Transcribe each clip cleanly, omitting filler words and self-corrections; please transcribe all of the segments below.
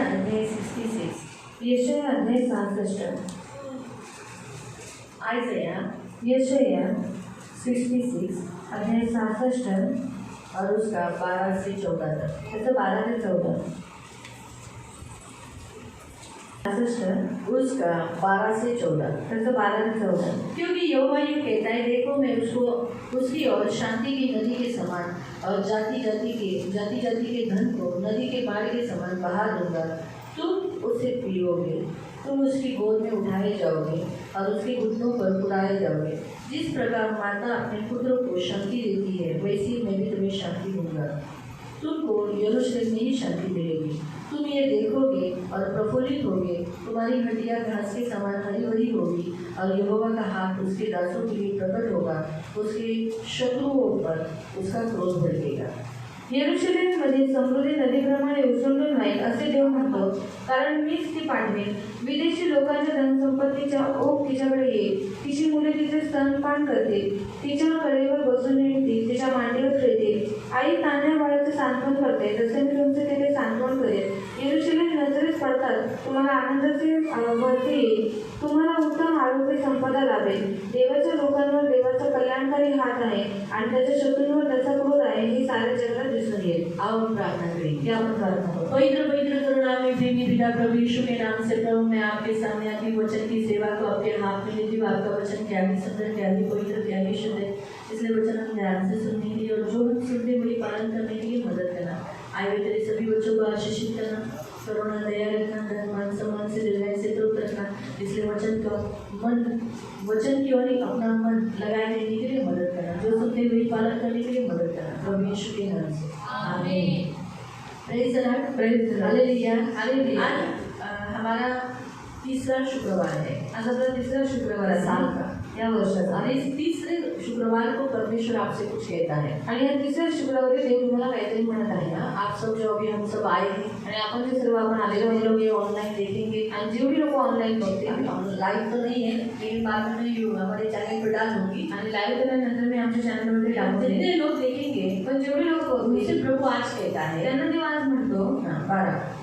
अध्याय 66, यशाया अध्याय 66, यशाया 66 अध्याय 66 और उसका 12 से 14 तक, जैसे 12 से 14 उसका 12 से 14, जैसे 12 से 14। क्योंकि यहोवा ये कहता है, देखो मैं उसको उसकी और शांति की नदी के समान और जाति जाति के धन को नदी के बाढ़ के समान बहा दूंगा। तुम उसे पियोगे, तुम उसकी गोद में उठाए जाओगे और उसके घुटनों पर उड़ाए जाओगे। जिस प्रकार माता अपने पुत्रों को शांति देती है, वैसी मैं भी तुम्हें शांति दूंगा। तुमको यरूशलेम में ही शांति मिलेगी। तुम ये देखोगे और प्रफुल्लित होगे। तुम्हारी हड्डियाँ घास के समान हरी भरी होगी और यहोवा का हाथ उसके दासों के लिए प्रकट होगा। उसके शत्रुओं पर उसका क्रोध भड़केगा। यरूशलेममध्ये समृद्धी नदीप्रमाणे उसळून राहील असे देव म्हणतो, कारण मीच ती पाठवेन। विदेशी लोकांच्या धनसंपत्तीचा ओघ तिच्याकडे येईल। तिची मुले तिचे स्तनपान करतील, तिच्या कडेवर बसून निळतील, तिच्या मांडीवर खेळतील। आई तान्ह्या बाळाचे सांत्वन करते, तसे मी तुमचे तेथे सांत्वन करेन। यरूशलेम नजरेस पडतात तुम्हाला आनंदाचे भरती येईल, तुम्हाला उत्तम आरोग्य संपदा लाभेल। देवाच्या लोकांवर देवाचा कल्याणकारी हात आहे आणि त्याच्या शत्रूंवर त्याचा क्रोध आहे, हे सारे जगाला दिसून येईल। आओ प्रार्थना करें। क्या हम प्रार्थना करें? पवित्र पवित्र करुणा में प्रेमी पिता प्रभु यीशु के नाम से प्रभु मैं आपके सामने आपकी वचन की सेवा को आपके हाथ में लेती हूँ। आपका वचन क्या भी सुंदर, क्या भी पवित्र, क्या भी शुद्ध है, इसलिए वचन हम ध्यान से सुनने के लिए और जो हम सुनते वही पालन करने के लिए मदद करना। आए हुए तेरे सभी बच्चों को आशीषित करना, करुणा दया रखना, धन मान सम्मान से निर्णय से तृप्त रखना। इसलिए वचन की ओर अपना मन लगाए देने के लिए मदद करना, जो सुनते वही पालन करने के लिए मदद करना, प्रभु यीशु के नाम से आमीन। Praise the Lord, praise the Lord, hallelujah, hallelujah. आज हमारा तीसरा शुक्रवार है। आज हमारा तीसरा शुक्रवार है साल का, या वर्षाचा। आणि इस तीसरे शुक्रवार को परमेश्वर आपसे कुछ कहता है। आणि या तिसऱ्या शुक्रवारी देव तुम्हाला काहीतरी म्हणत आहे ना। आप सब जो अभी हम सब आए हैं आणि आपण जे सर्व आपण आलेले वही लोग ये ऑनलाइन देखेंगे आणि जेवढी लोक ऑनलाइन बघते, लाइव तो नहीं है लेकिन बाद में मैं हमारे चैनल पर डाल दूंगी आणि लाइव केल्यानंतर मी आमच्या चॅनलवर डालते। जितने लोग देखेंगे पण जेवढे लोक बघतील, प्रभु आज कहता है, त्यांना देव आज म्हणतो 12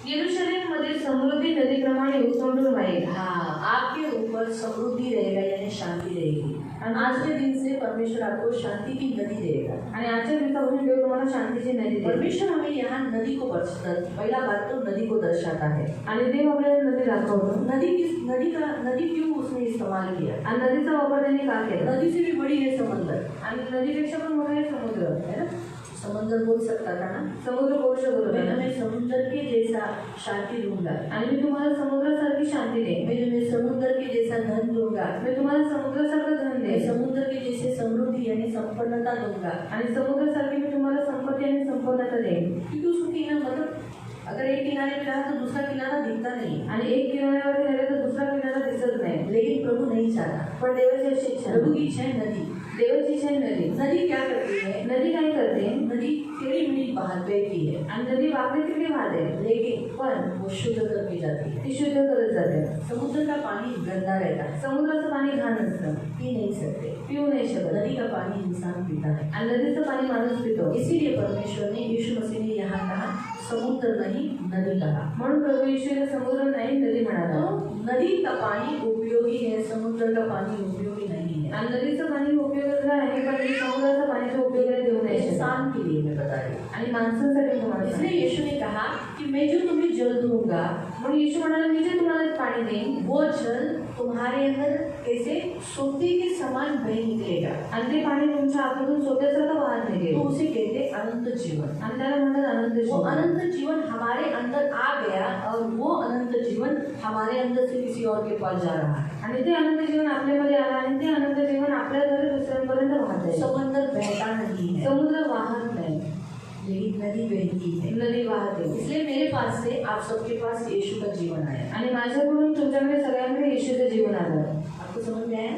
यरूशलेम मध्ये समृद्धी नदीप्रमाणे उसळून वाहेल। हाँ, आपके ऊपर समृद्धि रहेगा यानी शांति रहेगी। और आज के दिन से परमेश्वर आपको शांति की नदी देगा। और आजच्या दिवसापासून देव तुम्हाला शांतीची नदी देईल। परमेश्वर हमें यहाँ नदी को पहला बात तो नदी को दर्शाता है। आणि देव आपल्याला नदी दाखवतो। नदी क्यों उसने इस्तेमाल किया आणि नदीचा वापर त्याने का केला? नदी से भी बड़ी है समंदर आणि नदीपेक्षा पण मोठा है समुद्र, है ना। समुद्र बोल सकता था ना, समुद्र बोल शकतो। मैं समुद्र के जैसा शांति दूंगा आणि मी तुम्हाला समुद्रासारखी शांती देईन। मैं तुम्हें समुद्र के जैसा धन दूंगा, मैं तुम्हाला समुद्रासारखं धन देईन। समुद्र के जैसे समृद्धि यानी संपन्नता दूंगा आणि समुद्रासारखी मी तुम्हाला संपत्ती आणि संपन्नता देईन। क्योंकि उसको किनारा मतलब अगर एक किनारे पे रहा तो दूसरा किनारा दिखता नहीं आणि एक किनाऱ्यावर राहिला तर दुसरा किनारा दिसत नाही। लेकिन प्रभु नहीं चाहता, पण देवाची अशी इच्छा, प्रभु की इच्छा है नदी, देवाची इच्छा है नदी। नदी क्या करती है? नदी काय करते? नदी टेढ़ी मेढ़ी बहती है आणि नदी वाकडे तिकडे वाहते, लेकिन पण वो शुद्ध करके जाती है, ती शुद्ध करत जाते। समुद्र का पानी गंदा रहता है, समुद्राचं पाणी घाण असतं, पी नहीं सकते, पिऊ नहीं शकत। नदी का पानी इंसान पीता है आणि नदीचं पाणी माणूस पितो। इसीलिए परमेश्वर ने, यीशु मसीह ने यहाँ कहा समुद्र नहीं नदी कहा, म्हणून प्रभु यीशु ने समुद्र नहीं नदी म्हणाला। तो नदी का पानी उपयोगी है, समुद्र का पानी उपयोगी नहीं है। आणि नदीचं पाणी उपयोगी आहे पण समुद्राचं पाण्याचा उपयोग देऊ नये, इंसान के लिए मैं बता रही हूँ आणि माणसांसाठी तुम्हाला। इसलिए यीशु ने कहा कि मैं जो तुम्हें जल दूंगा, म्हणून यीशु म्हणाला मी जे तुम्हाला पाणी देईन, वो जल तुम्हारे अंदर कैसे सोते के समान बह निकलेगा आणि ते पाणी तुमच्या आतून सोत्यासारखं वाहत निघेल। तो उसे कहते अनंत जीवन आणि त्याला म्हणतात अनंत जीवन। वो अनंत जीवन हमारे अंदर आ गया और वो अनंत जीवन हमारे अंदर से किसी और के पास जा रहा है आणि ते अनंत जीवन आपल्यामध्ये आलं आणि ते अनंत जीवन आपल्याद्वारे दुसऱ्यांपर्यंत वाहत आहे। समुद्र बहता नहीं है, समुद्र वाहत नाही, लेकिन नदी बहती है, नदी वाहते। इसलिए मेरे पास से आप सबके पास यीशु का जीवन आया आणि माझ्याकडून तुमच्याकडे सगळ्यांकडे येशूचं जीवन आलं। आपको समझ में आया?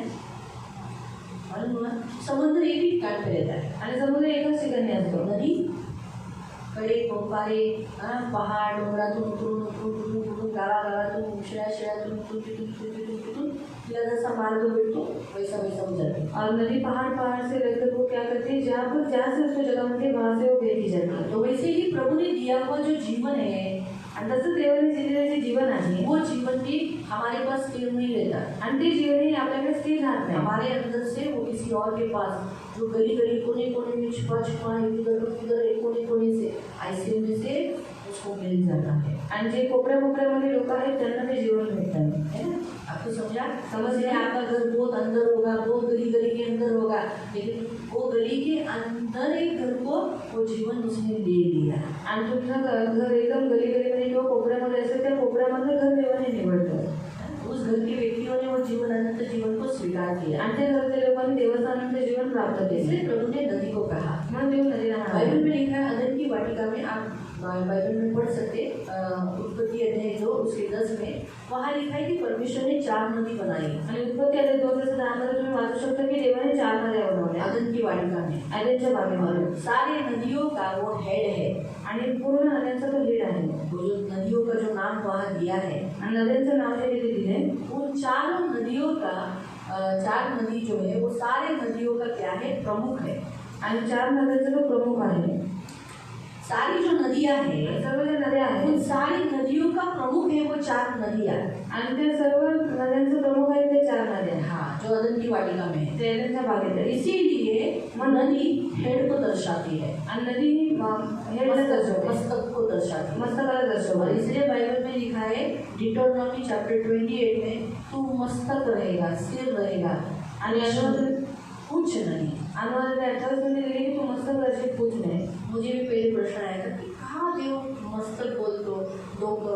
समुद्र एक ही काट पे रहता है आणि समुद्र एकाच ठिकाणी असतो। नदी कडे कोपारे पहाड डोंगरातून उतरून गावागावातून शिळ्यातून तिथून तिला जसा मार्ग भेटतो वैसा हो जाते। और नदी पहाड़ से लगकर वो क्या करती है, जहाँ पर उसको जगह मिलती है वहाँ से वो बहती जाती है। तो वैसे ही प्रभु ने दिया हुआ जो जीवन है आणि तसंच देवाने दिलेलं जे जीवन आहे वो जीवन भी हमारे पास स्थिर नहीं रहता आणि ते जीवनही आपल्याकडे स्थिर राहत नाही. हमारे अंदर से वो किसी और के पास जो गली गली कोने कोने में छुपा छुपा इधर एक कोने कोने से ऐसे में से उसको मिल जाता है. आणि जे कोपऱ्या कोपऱ्यामध्ये लोक आहेत त्यांना ते जीवन भेटतात है ना. आपको समझ में आपका घर बहुत अंदर होगा, बहुत गली गली के अंदर होगा, लेकिन वो गली के अंदर एक घर को वो जीवन उसने ले लिया. आणि तुमचं घर एकदम गली गलीमध्ये किंवा कोपऱ्यामध्ये असेल त्या कोपऱ्यामधलं घर देवाने निवडलं. उस घर के व्यक्तियों ने वो जीवन अनंत जीवन को स्वीकार किया आणि त्या घरच्या लोकांनी देवाचं अनंत जीवन प्राप्त केले. इसलिए प्रभु ने नदी को कहा. म्हणून देव नदीला म्हणाला. बाइबल में लिखा है अदन की वाटिका में, आप बाइबल में पढ़ सकते उत्पत्ति अध्याय 2 उसके 10 में वहाँ लिखा है कि परमेश्वर ने 4 नदी बनाई. आणि उत्पत्ति अध्याय 2:10 मध्ये तुम्ही वाचू शकता की देवाने 4 नद्या बनवल्या अदन की वाटिका में, अदनच्या बागेमध्ये. सारे नदियों का वो हेड है आणि पूर्ण नद्यांचा तो हेड आहे. वो जो नदियों का जो नाम वहाँ दिया है आणि नद्यांचं नाव जे दिले उन चारों नदियों का 4 नदी जो है वो सारे नदियों का क्या है, प्रमुख है. आणि 4 नद्यांचा तो प्रमुख आहे. सारी जो नदियाँ हैं, सर्व जो नद्या हैं, उन सारी नदियों का प्रमुख है वो 4 नदियाँ. आणि त्या सर्व नद्यांचं प्रमुख आहे ते 4 नद्या. हाँ, जो अदन की वाटिका में है, अदनच्या बागेत आहे. इसीलिए वो नदी हेड को दर्शाती है और नदी हेड दर्शाती है, मस्तक को दर्शाती है, मस्तकाला दर्शवते. और इसलिए बाइबल में लिखा है डिटोनॉमी चैप्टर 28 में तू मस्तक रहेगा, सिर रहेगा. आणि पूछ नहीं. अनुवाद 28 मध्ये लिहिले की तू मस्तक राहशील, पूछ नाही. मुझे भी पहले प्रश्न आया था कि कहाँ देव मस्तक बोलतो, लोग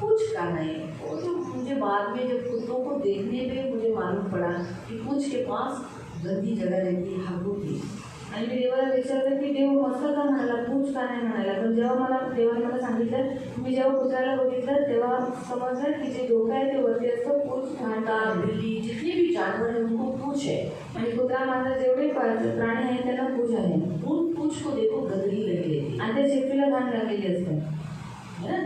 पूछ का नहीं. वो जो मुझे बाद में जब कुत्तों को देखने पे मुझे मालूम पड़ा कि पूछ के पास गंदी जगह रहती है, हागू की. आणि मी देवाला विचारलं की देव मस्तक का म्हणाला, पूछ का नाही म्हणाला. पण जेव्हा मला देवाने मला सांगितलं, मी जेव्हा कुत्र्याला बघितलं तेव्हा समजलं की जे डोकं आहे ते वरती असतं. पूछ, घंटा, बिल्ली, जितने भी जानवर हैं उनको पूछ है. आणि कुत्रा मांजर जेवढे प्राणी आहेत त्यांना पूछ आहे. उन पूछ को देखो गंदगी लगी रहती आणि त्या शेपटीला घाण लागलेली असते है ना.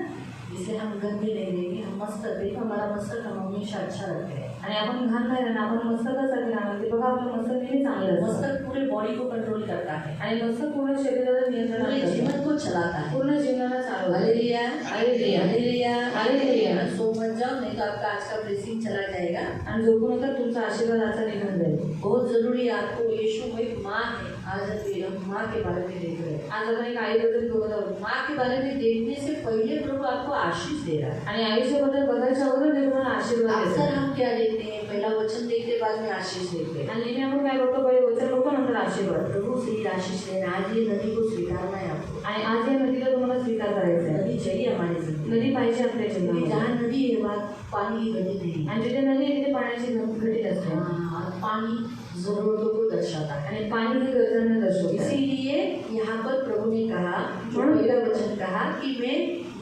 इसलिए हम गंदे नहीं रहेंगे, हम मस्तक देखो. हमारा मस्तक हम हमेशा अच्छा रखते हैं आणि आपण घाण नाही राहणार, आपण मस्तकासाठी राहणार. ते बघा आपलं मस्तक नेहमी चांगलं असतं. मस्तक पूरे बॉडी को कंट्रोल करता है आणि मस्तक पूर्ण शरीराला नियंत्रण करतं, जीवन को चलाता है, पूर्ण जीवनाला चालवतं. Hallelujah, hallelujah, hallelujah, hallelujah. सो मत जाओ, नहीं तो आपका आज का ब्लेसिंग चला जाएगा. आणि झोपू नका, तुमचा आशीर्वाद आता निघून जाईल. बहुत जरूरी है. आपको यीशु में माँ है. आज हम माँ के बारे में देख रहे हैं. आज आपण एक आईबद्दल बघत आहोत. माँ के बारे में देखने से पहले प्रभु आपको आशीष दे रहा है आणि आयुष्याबद्दल बघायच्या अगोदर देव तुम्हाला आशीर्वाद देतो. अक्सर हम क्या देखते हैं, पहला वचन देखते बाद में आशीष देखते हैं. आणि नेहमी आपण काय करतो, पहिले वचन बघतो नंतर आशीर्वाद. प्रभु से आशीष लेना. आज ये नदी को स्वीकारना है आपको आणि आज या नदीला तुम्हाला स्वीकार करायचा है. नदी चाहिए हमारी जिंदगी. नदी पाहिजे आपल्या जीवनात. जहाँ नदी है वहाँ पानी की गति नहीं. आणि जिथे नदी आहे तिथे पाण्याची घटी असते. पानी जरूरतों को दर्शाता है आणि पानी की गरजांना दर्शवतो. इसीलिए यहाँ पर प्रभु ने कहा, जो पहला वचन कहा कि मैं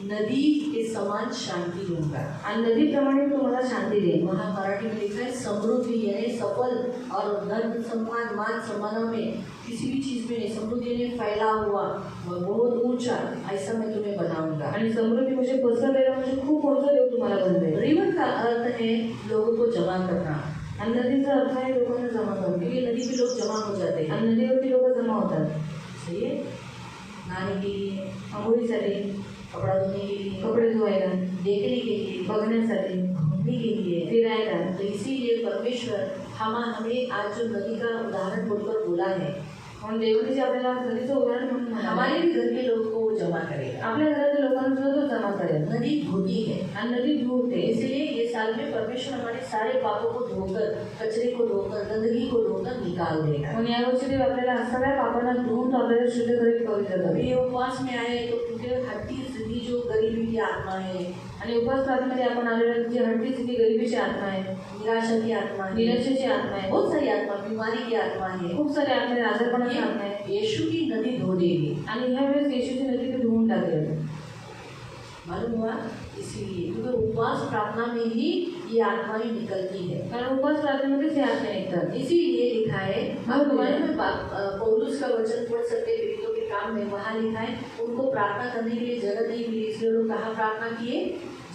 नदी के समान शांति दूंगा आणि नदीप्रमाणे तुम्हाला शांती देईन. वहाँ मराठी में लिखा है समृद्धि, यानी सफल और धन सम्मान मान सम्मान में किसी भी चीज़ में नहीं, समृद्धि ने फैला हुआ बहुत ऊंचा ऐसा मैं तुम्हें बनाऊंगा. आणि समृद्धी म्हणजे पसरलेला म्हणजे खूप मोठा देव तुम्हाला बनवेल. रिवर का अर्थ है लोगों को जमा करना आणि नदीचा अर्थ आहे लोकांना जमा करणे. क्योंकि नदी पे लोग जमा हो जाते हैं आणि नदीवरती लोक जमा होतात. सही है. नहाने के लिए, आंघोळीसाठी, कपड़ा धोने के लिए, कपड़े धोवायला, देखने के लिए, बघण्यासाठी, घूमने के लिए, फिरायला. तो इसीलिए परमेश्वर हमें आज जो नदी का उदाहरण बोलकर बोला है, और देवने जी आपल्याला नदीचं उदाहरण म्हणून हमारे भी घर के लोग को जमा करेगा. आपल्या घरातील लोकांना तो जमा करेल. नदी धोती है और नदी धोते. इसलिए ये साल में परमेश्वर हमारे सारे पापों को धोकर, कचरे को धोकर, गंदगी को धोकर निकाल देगा. और या वर्षी देव आपल्याला सगळ्या पापांना धुवून आपल्याला शुद्ध करेल, पवित्र करेल. ये उपवास में आए तो क्योंकि हट्टी स्थिति जो गरीबी की आत्मा है आणि उपवास प्रार्थनेमध्ये आपण आलेल्या जी हट्टी स्थिती गरिबीची आत्मा आहे, निराशा की आत्मा आहे, निराशेची आत्मा आहे, बहुत सारी आत्मा, बीमारी की आत्मा है, खूप सारे आत्मा, आजारपणाची आत्मा आहे. येशू की नदी धो देगी आणि ह्या वेळेस येशूची नदी ते धुवून टाकेल. मालूम हुआ. इसीलिए क्योंकि उपवास प्रार्थना में ही ये आत्माएं निकलती है, कारण उपवास प्रार्थना में से आत्माएं निकलती. इसीलिए लिखा है. अब तुम्हारे में पौलुस का वचन पढ़ सकते हैं, के काम में, वहाँ लिखा है उनको प्रार्थना करने के लिए जगह नहीं मिली, इसलिए लोग कहाँ प्रार्थना किए,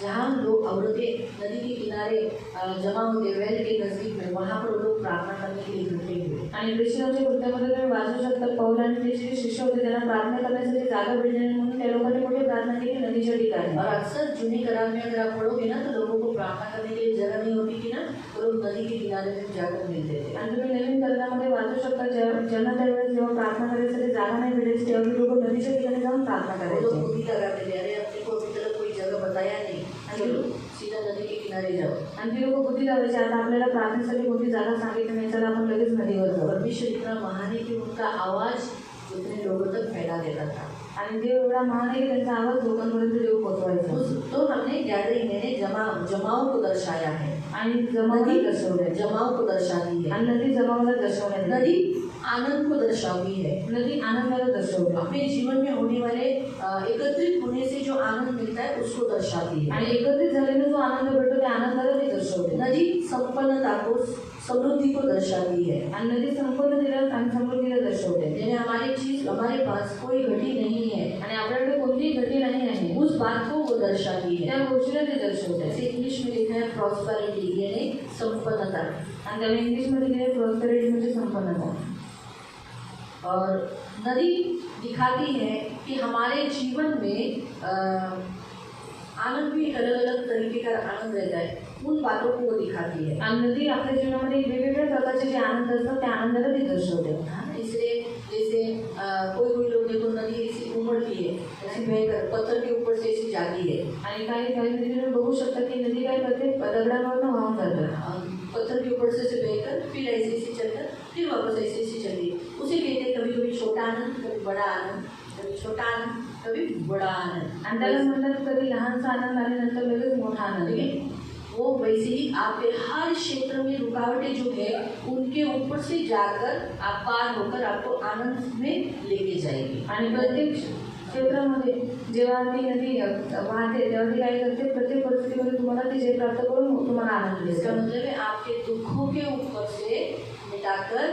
जहाँ लोग औरतें नदी के किनारे जमा होते, वेल के नजदीक में, वहाँ पर लोग प्रार्थना करने के लिए इकट्ठे हुए. आणि ख्रिश्चनांच्या कृत्यामध्ये तुम्ही वाचू शकता, पौल आणि त्याचे जे शिष्य होते त्यांना प्रार्थना करण्यासाठी जागा भेटली नाही, म्हणून त्या लोकांनी कुठे प्रार्थना केली, नदीच्या ठिकाणी. और अक्सर जूनी करार में अगर आप पढ़ोगे ना तो लोगों को प्रार्थना करने के लिए जगह नहीं होती थी ना, तो लोग नदी के किनारे में जाकर मिलते थे. आणि तुम्ही नवीन करारामध्ये वाचू शकता, ज्यांना त्यावेळेस जेव्हा प्रार्थना करायसाठी जागा नाही भेटायची तेव्हा ती लोक नदीच्या ठिकाणी जाऊन प्रार्थना लोग करायचे. बुद्धि लगाते थे, अरे अपने को अभी तक कोई जगह बताया नहीं, चलो सीधा नदी के किनारे जाओ. आणि ती लोक बुद्धी लावायची, आता आपल्याला प्रार्थनेसाठी कोणती जागा सांगितली नाही, चला आपण लगेच नदीवर जाऊ. परमेश्वर इतना महान है कि उनका आवाज उतने लोगों तक फैला देता था. आणि देव एवढा महान आहे की त्यांचा आवाज लोकांपर्यंत देव पोहोचवायचा. तो हमने गैदरिंग में जमाव को दर्शाया है, आणि जमावला दर्शवलंय, जमाव को दर्शाती है. आणि नदी जमावला दर्शवण्यात, नदी आनंद को दर्शाती है, नदी आनंदाला दर्शवते. अपने जीवन में होने वाले एकत्रित होने से जो आनंद मिलता है उसको दर्शाती है. आणि एकत्रित झालेला जो आनंद भेटतो त्या आनंदाला ती दर्शवते. नदी संपन्नता को, समृद्धि को दर्शाती है. आणि नदी संपन्न दिलं आणि समृद्धीला दर्शवते. यानी हमारी चीज, हमारे पास कोई घटी नहीं है आणि आपल्याकडे कोणतीही घटी नाही आहे, उस बात को वो दर्शाती है. त्या गोष्टीला ती दर्शवते. जैसे इंग्लिश में लिखा है प्रॉस्पेरिटी, यानी संपन्नता. आणि त्याला इंग्लिशमध्ये लिहिले प्रॉस्पेरिटी म्हणजे संपन्नता. और नदी दिखाती है कि हमारे जीवन में आनंद भी अलग अलग तरीके का आनंद रहता है, उन बातों को वो दिखाती है. आणि नदी आपल्या जीवनामध्ये वेगवेगळ्या प्रकारचे जे आनंद असतात त्या आनंदाला ती दर्शवते. इसलिए जैसे कोई लोग देखो नदी ऐसी उमड़ती है, ऐसी बहकर पत्थर के ऊपर से ऐसी जाती है. आणि काही नदी तुम्ही बघू शकता की नदी काय करते, दगडांवर वाहून जाते. पत्थर के ऊपर से बहकर फिर ऐसे ऐसे चलकर फिर वापस ऐसे ऐसे चलती है. उसे कहते हैं कभी कभी छोटा आनंद, कभी बड़ा आनंद, कभी छोटा आनंद, कभी बड़ा आनंद. आणि त्याला म्हणतात कधी लहानसा आनंद आणि नंतर लगेच मोठा आनंद. वो वैसे ही आपके हर क्षेत्र में रुकावटें जो है उनके ऊपर से जाकर आप पार होकर आपको आनंद में लेके जाएगी. आणि प्रत्येक क्षेत्रामध्ये जेव्हा ती नदी वाहते तेव्हा ती काय करते, प्रत्येक परिस्थितीमध्ये तुम्हाला ती जे प्राप्त करून तुम्हाला आनंद देते. इसका मतलब है आपके दुखों के ऊपर से मिटाकर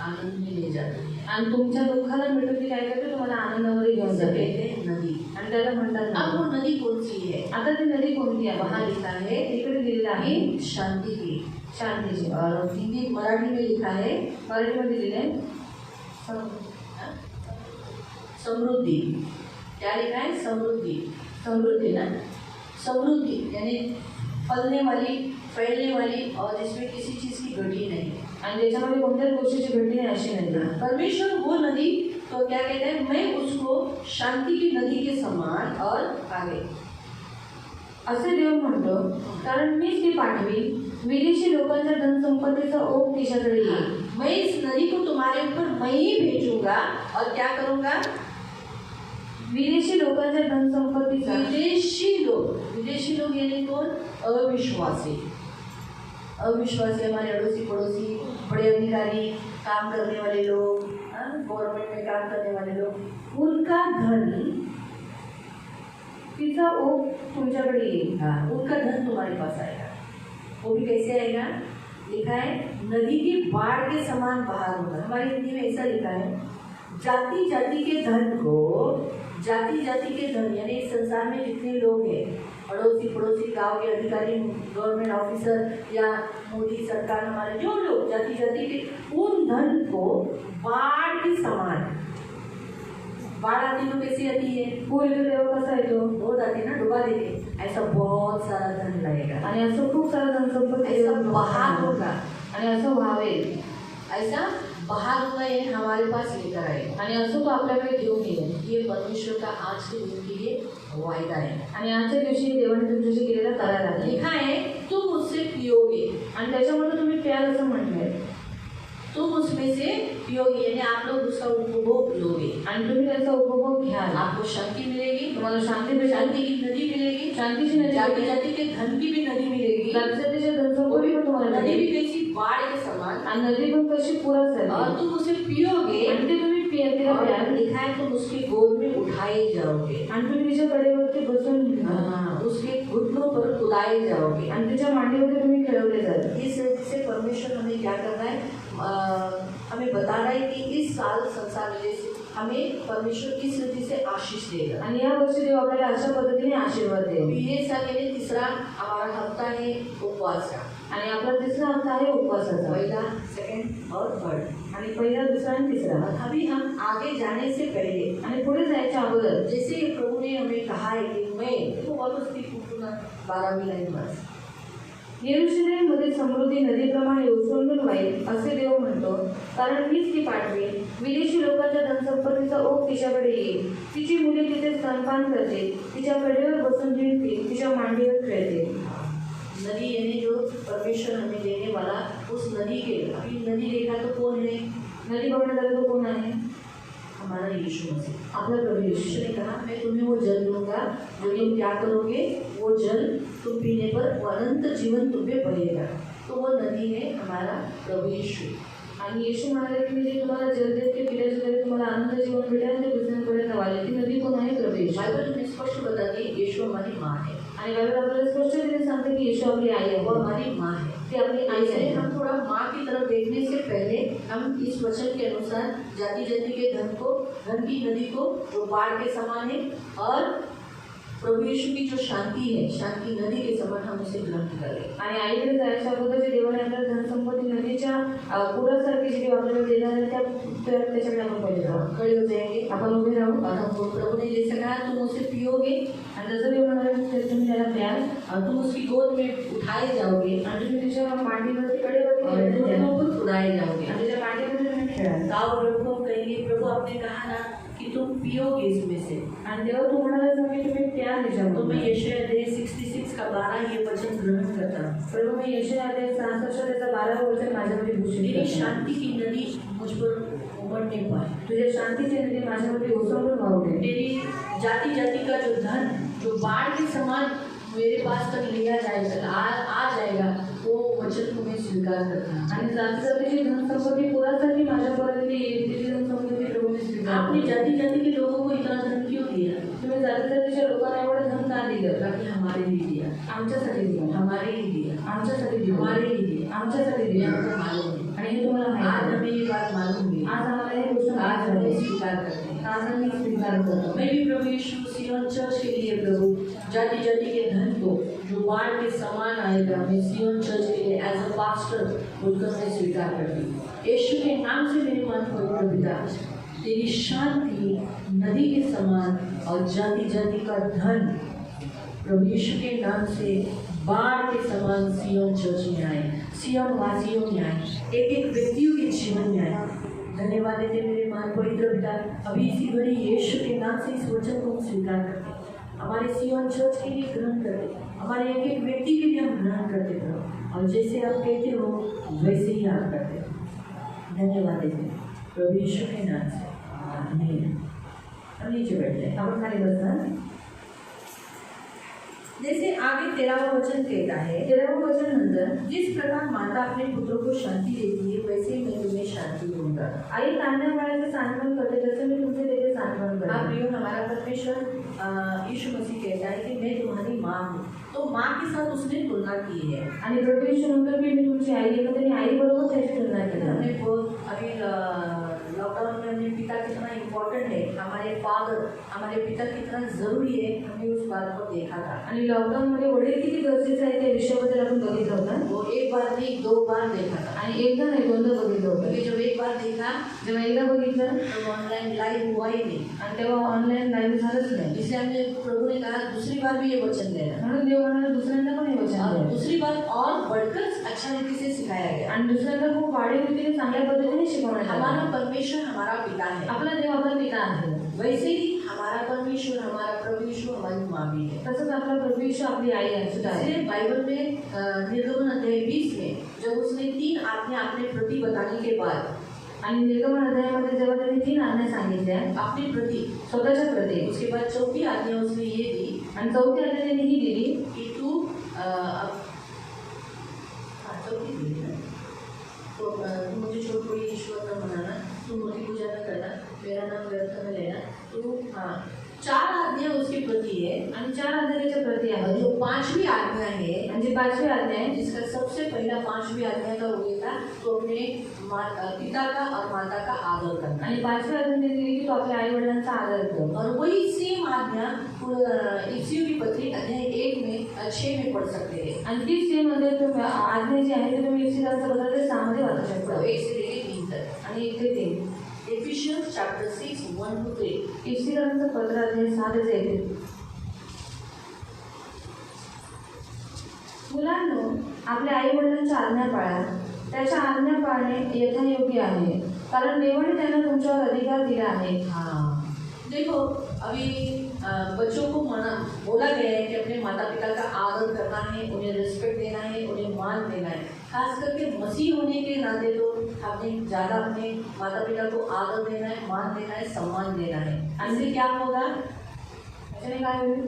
आनंद में ले जाती है. आणि तुमच्या दुःखाला मिटून ती काय करते, तुम्हाला आनंदामध्ये घेऊन जाते. नदी. आणि त्याला म्हणतात अब वो नदी कौन सी है? आता ती नदी कोणती आहे, वहाँ लिखा है, इकडे दिलेलं आहे शांति की, शांतीची. और हिंदी मराठी में लिखा है, मराठीमध्ये दिले समृद्धि. क्या लिखा है? समृद्धि. समृद्धी ना, समृद्धि यानी फलने वाली, फैलने वाली, और जिसमें किसी चीज़ की घटी नहीं. आणि त्याच्यामध्ये कोणत्याच गोष्टीची घटी नाही अशी नदी. परमेश्वर वो नदी तो क्या कहते हैं, मैं उसको शांति की नदी के समान और आगे असे देव म्हणतो, कारण मीच ती पाठवी, विदेशी लोकांच्या धनसंपत्तीचा ओघ तिच्याकडे येईल. मैं इस नदी को तुम्हारे ऊपर मैं ही भेजूंगा और क्या करूंगा, विदेशी लोकांच्या धनसंपत्तीचा. विदेशी लोग यानी कौन? अविश्वासी. अविश्वासी हमारे अड़ोसी पड़ोसी, बड़े अधिकारी, काम करने वाले लोग, गवर्नमेंट में काम करने वाले लोग, उनका धन तिचा ओघ तुमच्याकडे येईल. उनका धन तुम्हारे पास आएगा. वो भी कैसे आएगा? लिखा है नदी की बाढ़ के समान बाहर होगा. हमारी हिंदी में ऐसा लिखा है, जाति जाति के धन को, जाति जाति के धन यानी इस संसार में जितने लोग हैं, अड़ोसी पड़ोसी, गांव के अधिकारी, गवर्नमेंट ऑफिसर या मोदी सरकार, हमारे जो लोग जाति जाति के, उन धन को बाढ़ के समान. बाढ़ आती तो कैसी आती है? पूर येतो तेव्हा कसा येतो, बहुत आती है ना, डुबा देते. ऐसा बहुत सारा धन लाएगा आणि असं खूप सारं धनसंपत्ती ऐसा बहार होगा, आणि असं व्हावे, ऐसा बाहर होगा, ये हमारे पास लेकर आएगा. आणि असं तो आपल्याकडे घेऊन येईल. ये परमेश्वर का आज के दिन के लिए वायदा है. आणि आजच्या दिवशी देवाने तुमच्याशी केलेला करार आहे. लिखा है तुम मुझसे पियोगे, आणि त्याच्यामध्ये तुम्ही प्याल असं म्हटलंय. तुम उसमें से पियोगे यानी आप लोग उसका उपभोग लोगे, आणि तुम्ही त्याचा उपभोग घ्याल. आपको शांति मिलेगी, तुम्हाला शांती भेटेल, शांति की नदी मिलेगी, शांतीची नदी, जाति जाति के धन की भी नदी मिलेगी. जातीच्या धनसंपत्ती पण तुम्हाला नदी मिळेल. भी कैसी बाढ़ के समान, आणि नदी पण कशी पुराच और आहे. तुम उसे पियोगे, आणि ते तुम्ही तिला और प्याल, लिखा है तुम उसकी गोद में उठाए जाओगे, आणि तुम्ही तिच्या कडेवरती बसून उसके घुटनों पर कुदाए जाओगे, आणि तिच्या मांडीवरती तुम्ही खेळवले जाल. इससे परमेश्वर हमें क्या कर रहा है, हमें बता रहा है कि इस साल संसार में जैसे हमें परमेश्वर इस रीति से आशीष देगा। आणि या वर्षी देव आपल्याला अशा पद्धतीने आशीर्वाद देईल। ये साल यानी तीसरा हमारा हफ्ता है उपवास का, आणि आपला तिसरा हप्ता आहे उपवासाचा, पहला, सेकंड और थर्ड। आणि पहिला, दुसरा आणि तिसरा। अभी हम आगे जाने से पहले आणि पुढे जायच्या अगोदर जैसे प्रभु ने हमें कहा है कि मैं तो वापस की 12वीं लाइन बस येरुशलेममध्ये समृद्धी नदीप्रमाणे ओसंडून वाईल असे देव म्हणतो, कारण मीच ती पाठवेल। विदेशी लोकांच्या धनसंपत्तीचा ओघ तिच्याकडे येईल, तिची मुले तिथे स्तनपान करतील, तिच्या कडेवर बसून जिंकतील, तिच्या मांडीवर खेळतील। नदी यानी जो परमेश्वर हमें देने वाला उस नदी के, अभी नदी देखा तो कौन है? नदी बघण्यात तो कोण आहे? हमारा यीशु मसीह। आपला प्रभू यीशु येशू ने कहा मैं तुम्हें वो जल दूंगा जो तुम क्या करोगे, वो जल तुम पीने पर वो अनंत जीवन तुम्हें बहेगा। तो वो नदी है हमारा प्रभु यीशु। आणि येशू म्हणाले की मी जे तुम्हाला जल देत ते पिल्याचे तरी तुम्हाला आनंद जीवन भेटेल, ते दुसऱ्यांपर्यंत वाढेल। ती नदी कोण आहे? प्रभू येशू। बाइबल में स्पष्ट बताती है यीशु हमारी माँ है आणि बायबल आपल्याला स्पष्टपणे सांगते की येशू आपली आई आहे, वो हमारी माँ है। ती आपली आई इसलिए आहे। हम थोड़ा माँ की तरफ देखने से पहले हम इस वचन के अनुसार जाति जाति के धन की नदी को जो बाढ़ के समान है और प्रभु यीशु की जो शांति है, शांति नदी के समान हम उसे ग्रहण करें। आणि आईकडे जायच्या अगोदर जे देवाने आपल्याला धनसंपत्ती नदीच्या पुरासारखी जी देव आपल्याला देणार आहे त्याच्याकडे आपण पहिले जाऊ। खड़े हो जाएंगे, आपण उभे राहू। और हमको प्रभु ने जैसे कहा तुम उसे पियोगे आणि जसं देव म्हणाले तुम्ही त्याला प्याल और तुम उसकी गोद में उठाए जाओगे आणि तुम्ही तिच्या मांडीवरती कडेवरती और खेळाल तुम खुद उड़ाए जाओगे। आणि त्याच्या मांडीवरती तुम्ही खेळाल। गाँव प्रभु को कहेंगे प्रभु आपने कहा ना कि तुम पियोगे इसमें से, आणि देव तुम्हाला सांगे तुम्ही प्याल तो त्याच्यामध्ये। मैं यशायाह 66 का 12 ये वचन ग्रहण करता हूँ। प्रभु मी यशायाह 66 त्याचा 12 वचन माझ्यामध्ये घोषित तेरी करतो। शांति की नदी मुझ पर उमड़ने पाए, तुझ्या शांतीची नदी माझ्यामध्ये ओसंडून वाहू दे। तेरी जाति जाति का जो धन जो बाढ़ के समान मेरे पास तक लिया जाएगा, आ जाएगा, वो वचन तुम्हें स्वीकार करना। आणि जातीची धनसंपत्ती पुरासाठी माझ्यापर्यंत येईल, तिची धनसंपत्ती प्रभूने स्वीकार। आपने जाति जाति के लोगों को इतना धन क्यों दिया? तुम्ही जातीच्या लोकांना एवढं धन का दिलं? ताकि हमारे लिए दिया, आमच्यासाठी दिलं, हमारे लिए दिया, आमच्यासाठी दिलं, हमारे लिए दिया, आमच्यासाठी ये दिलं। हमको मालूम है। आणि हे तुम्हाला आज माहिती हमें ये बात मालूम है, आज आम्हाला हे गोष्ट आज माहिती हमें आहे। स्वीकार करते हैं। आज आम्ही स्वीकार करतो। मैं भी प्रभु यीशु सियोन चर्च के लिए प्रभु जाति जाति के धन को जो बाढ़ के समान आएगा, मैं सियोन चर्च के लिए एज अ पास्टर बोलकर मैं स्वीकार करती हूँ। यीशु के नाम से मेरे मन पवित्र पिता, तेरी शांति नदी के समान और जाति जाति का धन प्रभु यीशु के नाम से बाढ़ के समान सियोन चर्च में आए, सियोन वासियों में आए, एक एक व्यक्तियों के जीवन में आए। धन्यवाद देते मेरे महान पवित्र पिता, अभी इसी घड़ी यीशु के नाम से इस वचन को हम स्वीकार करते हैं, हमारे सियोन चर्च के लिए ग्रहण करते, हमारे एक एक व्यक्ति के लिए हम ग्रहण करते प्रभु, और जैसे आप कहते हो वैसे ही आप करते। धन्यवाद देते प्रभु यीशु के नाम से, आमीन। अब नीचे बैठ जाए, आपण खाली बसा। जैसे आगे 13वां वचन कहता है, 13वें वचन नंतर जिस प्रकार माता अपने पुत्र को शांति देती है वैसे ही मैं तुम्हें शांति दूंगा। आई लहान बाळाचे सांत्वन करते तसे मी तुमचे देते सांत्वन हाँ करेन। प्रियो, हमारा परमेश्वर यीशु मसीह कहता है कि मैं तुम्हारी माँ हूँ, तो माँ के साथ उसने तुलना की है। आणि प्रभू येशू म्हणतो की मी तुमची आई आहे, त्याने आई बरोबर त्याची तुलना केली। हमने अभी लॉकडाउन में हमने पिता कितना इम्पोर्टेंट है, हमारे फादर हमारे पिता कितना ज़रूरी है, हमने उस बात को देखा था। आणि लॉकडाऊनमध्ये वडील किती गरजेचे आहे त्या विषयाबद्दल आपण बघितलं होतं। वो एक बार नहीं 2 बार देखा था, आणि एकदा नाही दोनदा बघितलं होतं। क्योंकि जब एक बार देखा जेव्हा एकदा बघितलं तो ऑनलाइन लाइव हुआ ही नहीं, आणि तेव्हा ऑनलाईन लाईव्ह झालंच नाही। इसलिए हमने प्रभु ने कहा दूसरी बार भी ये वचन लेना, म्हणून देव म्हणाले दुसऱ्यांदा पण हे वचन और द्या। दूसरी बार और बढ़कर अच्छा रीति से सिखाया गया। आणि दुसऱ्यांदा खूप वाढीव रीतीने चांगल्या पद्धतीने शिकवण्यात आलं। हमारा परमेश्वर हमारा पिता है, आपला देव आपला पिता आहे, वैसे ही हमारा परमेश्वर हमारा प्रभु यीशु हमारी माँ भी है। तसंच आपला प्रभू येशू आपली आई आहे सुद्धा आहे। इसलिए बाइबल में निर्गमन अध्याय 20 में जब उसने 3 आज्ञा अपने प्रति बताने के बाद, आणि निर्गमन अध्यायामध्ये जेव्हा त्यांनी 3 आज्ञा सांगितल्या अपने प्रति, स्वतःच्या प्रती, उसके बाद 4थी आज्ञा उसने ये दी आणि 4थी आज्ञा त्यांनी ही दिली कि तू चौथी दी ना, तो तू मुझे छोड़ कोई ईश्वर न बनाना, तू मूर्ति पूजा न करना, मेरा नाम व्यर्थ न लेना, तू हाँ 4 आज्ञा उसकी प्रति है। आणि 4 आज्ञेच्या प्रती और आहे. जो 5वीं आज्ञा है, आणि जी 5वी आज्ञा आहे जिसका सबसे पहला 5वीं आज्ञा का वो था तो अपने पिता का और माता का आदर करना। आणि 5वी आज्ञा दिली की तो आपल्या आई वडिलांचा आदर कर. और वही सेम आज्ञा इफिसियों की पत्री अध्याय 1 में 6 में पढ़ सकते हैं। आणि ती सेम मध्ये तुम्ही आज्ञा जी आहे ती तुम्ही इफ्सिरांचा पत्र ते 6 मध्ये वाचू शकता. 1 से लेकर 3 तक। आणि 1 ते 3 Ephesians chapter 6 1 to 3। इफ्सिरांचं पत्र अध्याय 6 ते 3. मुलांनो, आपल्या आई वडिलांच्या आज्ञा पाळा. त्याच्या आज्ञा पाळणे यथायोग्य आहे, कारण देवाने त्यांना तुमच्यावर अधिकार दिला आहे. हाँ, देखो अभी बच्चों को मना बोला गया है कि अपने माता पिता का आदर करना है, उन्हें रिस्पेक्ट देना है, उन्हें मान देना है। खास करके मसीह होने के नाते तो हमें ज़्यादा अपने माता पिता को आदर देना है, मान देना है, सम्मान देना है। इससे क्या होगा? त्याने काय होईल?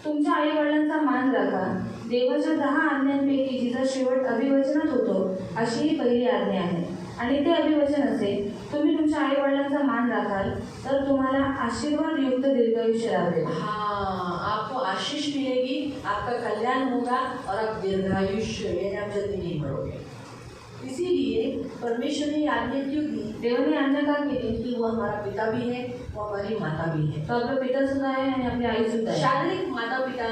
तुमच्या आई वडिलांचा मान राखा. देवाच्या 10 आज्ञांपैकी जिचा शेवट अभिवचनात होतो अशी ही पहिली आज्ञा आहे. आणि ते अभिवचन असे, तुम्ही तुमच्या आई वडिलांचा मान राखाल तर तुम्हाला आशीर्वाद युक्त दीर्घायुष्य लाभेल. हाँ, आपको आशीष मिलेगी, आपका कल्याण होगा और आप दीर्घायुष्य यानी आप जल्दी नहीं मरोगे। इसीलिए परमेश्वर ने आज्ञा क्यों दी? देवाने आज्ञा का केली? कि वो हमारा पिता भी है, वो हमारी माता भी है। तो आपला पिता सुद्धा आहे आणि आपली आई सुद्धा आहे. शारीरिक माता पिता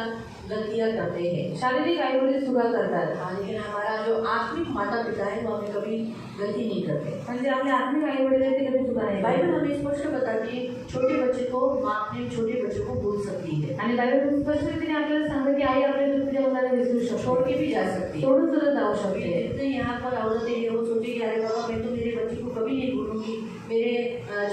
गलतियाँ करते हैं, शारीरिक आई वडील चुका करतात, हाँ, लेकिन हमारा जो आत्मिक माता पिता है वो हमें कभी गलती नहीं करते। म्हणजे आपले आत्मिक आई वडील आहेत ते कधी चुका नाही. बाइबल हमें स्पष्ट बताती है छोटे बच्चे को माँ अपने छोटे बच्चे को भूल सकती है, आणि बायबल स्पष्ट रीतीने आपल्याला सांगते की आई आपल्या तिच्या मुलाला विसरू शकते, छोड़ के भी जा सकती है। सोडून सुद्धा जाऊ शकते. जितने यहाँ पर औरतें हैं वो सोचे कि अरे बाबा मैं तो मेरे बच्चे को कभी नहीं भूलूंगी, मेरे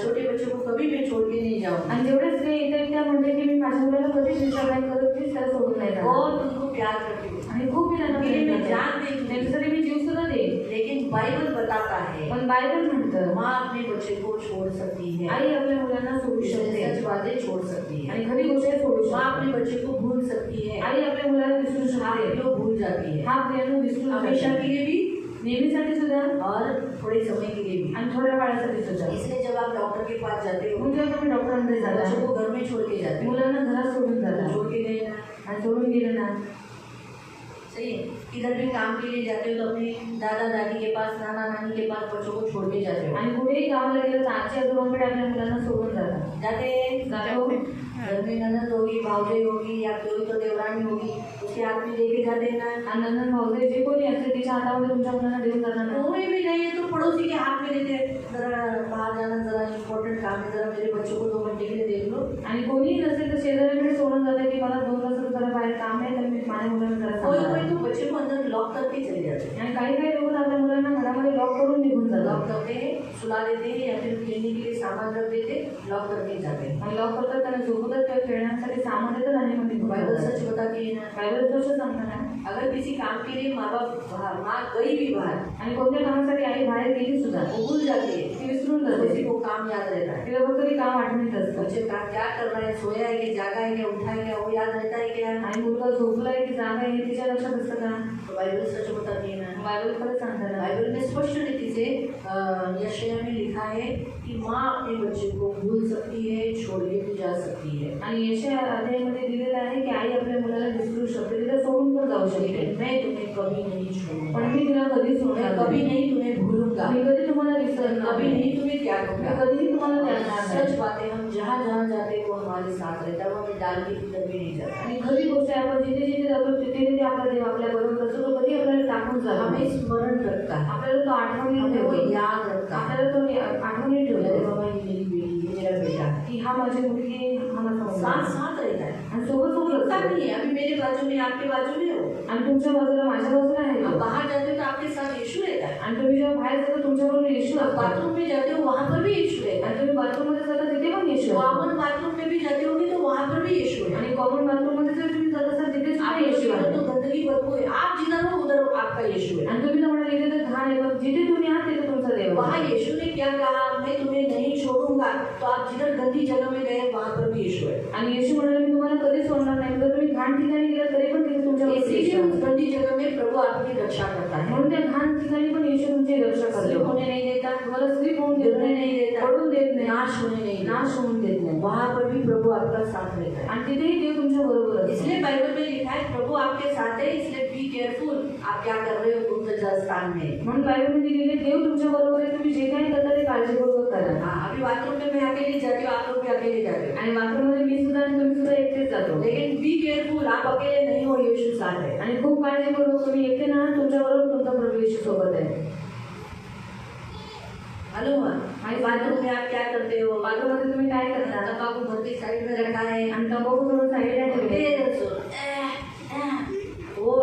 छोटे बच्चे को कभी मैं छोड़ के नहीं जाऊंगी। आणि जेवढे स्त्री इथे त्या म्हणते की मी माझ्या मुलाला कधीच विश्वास करत प्लीज त्याला सोडून नाही जाणार. बहुत उनको प्यार करती हूँ, आणि खूप मी त्यांना मेरे प्रेम में करते. जान देती त्यांच्यासाठी मी जीव सुद्धा देईन. लेकिन बाइबल बताता है पण बायबल म्हणतं माँ अपने बच्चे को छोड़ सकती है, आई आपल्या मुलांना सोडू शकते सच बातें छोड़ सकती है, आणि खरी गोष्ट सोडू माँ शकते. अपने बच्चे को भूल सकती है, आई आपल्या मुलाला विसरू हाँ, शकते. वो भूल जाती है, हा प्रियानो विसरू हमेशा शकते. के लिए भी नेहमीसाठी सुद्धा और थोड़े समय के लिए भी। आणि थोड्या वेळासाठी सुद्धा. इसलिए जब आप डॉक्टर के पास जाते हो, म्हणजे तुम्ही डॉक्टरांकडे बच्चों जाता, को घर में छोड़ के जाते हो, मुलांना घरात सोडून जाता छोड़ के गए ना, आणि सोडून गेलं ना. सही है। इधर भी काम के लिए जाते हो तो अपने दादा दादी के पास, नाना नानी के पास बच्चों को छोड़ के जाते हो, आणि कुठेही गावाला गेलं तर आजी आजोबांकडे आपल्या मुलांना सोडून जातात. जाते जातो. घर में ननद होगी, भावजे होगी या कोई तो देवरानी होगी, उसके हाथ में लेके जाते हैं ना। आणि नंदन भाऊजे जे कोणी असते तिच्या हातामध्ये तुमच्या मुलांना देऊन जाणार ना. कोई भी नहीं है तो पड़ोसी के हाथ में देते हैं, जरा बाहर जाना, जरा इम्पोर्टेंट काम है, जरा मेरे बच्चों को 2 घंटे के लिए देख लो। आणि कोणीही नसेल तर शेजाऱ्यांकडे सोडून जाते की मला 2 तास जरा बाहेर काम आहे तर मी माझ्या मुलांना जरा कोई सांभाळा. कोई तो बच्चे को अंदर लॉक करके चले जाते हैं, आणि काही काही लोक आपल्या मुलांना घरामध्ये लॉक करून निघून लॉक जातात. करते हैं, सुला देते हैं या फिर खेलने के लिए सामान रख देते, लॉक करके जाते हैं। आणि लॉक करतात, त्यांना झोपतात किंवा खेळण्यासाठी सामान देतात आणि मग निघून बाइबल जातात. सच बताती है ना, बायबल स्पष्ट सांगतं ना. अगर किसी काम के लिए माँ बाप माँ गई भी बाहर, आणि कोणत्या कामासाठी आई बाहेर गेली सुद्धा वो भूल जाती है, ती विसरून तो जाते. किसी को काम याद रहता है, तिला फक्त ते काम आठवणीत असतं. बच्चे का क्या कर रहा है, सोया है कि जागा है क्या, उठा है क्या, वो याद रहता है क्या? आणि मुलगा झोपलाय की जागा आहे तिच्या लक्षात असतं का? तो बाइबल सच बताती है ना। बायबल खरंच सांगतं ना. बाइबल में स्पष्ट रीति से यशायाह में लिखा है कि माँ अपने बच्चे को भूल सकती है, छोड़ के भी जा सकती है, आणि यशया अध्यायामध्ये दिलेलं आहे की आई आपल्या मुलाला विसरू शकते, तिला सोडून पण जाऊ शकते. लेकिन मैं तुम्हें कभी नहीं छोड़ूंगा, पण मी तिला कधीच मैं सोडणार कभी नाही. नहीं तुम्हें भूलूंगा, मी कधी तुम्हाला विसरणार कभी नाही. नहीं तुम्हें मी त्यागूंगा। कधीही तुम्हाला त्यागणार नाही. सच बात है, हम जहाँ जहाँ जाते हैं वो हमारे साथ रहता है, वो हमें डाल के किधर भी नहीं जाता, आणि खरी गोष्ट आहे, आपण जिथे जिथे जातो तिथे तिथे आपला देव आपल्या बरोबर असतो. तो कधी आपल्याला टाकून जातो. हमें स्मरण रखता है, आपल्याला तो आठवणी हमें वो ठेवतो. याद रखता है, आपल्याला तो आठवणी अरे ठेवतो बाबा ये मेरी बेटी, ये मेरा बेटा है, की हा माझी मुलगी आहे, हा माझा मुलगा साथ आहे. साथ रहता है, आणि सोबत सोबत दिखता असतो. नहीं है। अभी मेरे बाजू में आपके बाजू में हो, आणि तुमच्या बाजूला माझ्या बाजूला आहे आप तो. बाहर जाते हो तो आपके साथ यीशु रहता है, आणि तुम्ही जेव्हा बाहेर जाता तुमच्याबरोबर येशू आप असतो. बाथरूम में जाते हो वहाँ पर भी यीशु रहता आणि है, तुम्ही बाथरूममध्ये जाता तिथे पण येशू असतो. कॉमन बाथरूम में भी जाते होगे तो वहाँ पर भी यीशु है। आणि कॉमन बाथरूममध्ये जर तुम्ही जात असाल तिथे सुद्धा आप येशू आहे. तो गंदगी बदबू है, आप जिधर हो उधर आपका यीशु है। आणि तुम्ही तर म्हणाले इथे तर घाण आहे, पण जिथे तुम्ही आहात तिथे तुमचा देव आहे. वहाँ यीशु ने क्या कहा, मैं तुम्हें नहीं छोड़ूंगा, तो आप जिधर गंदी जगह में गए वहाँ पर भी यीशु है। आणि येशू म्हणाले मी तुम्हाला कधीच सोडणार नाही. जर तुम्ही घाण ठिकाणी गेला तरी पण तिथे तुमच्या इसीलिए उस गंदी जगह में प्रभु आपके की रक्षा करता है, म्हणून त्या घाण ठिकाणी पण येशू तुमची रक्षा स्लिप करतो. होने नहीं देता, तुम्हाला स्लिप होऊन देत गिरने नहीं देता, पडून देत नाही, नाश होने नहीं देता. नाश होऊन देत नाही. वहाँ पर भी प्रभु आपका साथ रहता है. आणि तिथेही देव तुमच्या बरोबर असतो. इसलिए बाइबल में लिखा है प्रभु आपके साथ है, इसलिए बी केयरफुल. आप क्या कर रहे हो गुप्त जल स्थान में. म्हणून बायबलमध्ये लिहिलेले देव तुमच्या बरोबर आहे, तुम्ही जे काही करता ते काळजीपूर्वक करा. हाँ, अभी बाथरूम में मैं अकेले जाती हूँ, आप लोग भी अकेले जाते हो. आणि बाथरूममध्ये मी सुद्धा आणि तुम्ही सुद्धा एकटेच जातो. लेकिन बी केयरफुल, आप अकेले नहीं हो, यीशु साथ है. आणि खूप काळजीपूर्वक तुम्ही एकटे ना, तुमच्या बरोबर तुमचा प्रभू येशू सोबत आहे. मालूम है? आणि बाथरूम में आप क्या करते हो? बाथरूममध्ये तुम्ही काय करता? तंबाकू भर के साइड में रखा है. आणि तंबाखू थोडं साईडला ठेवले. वो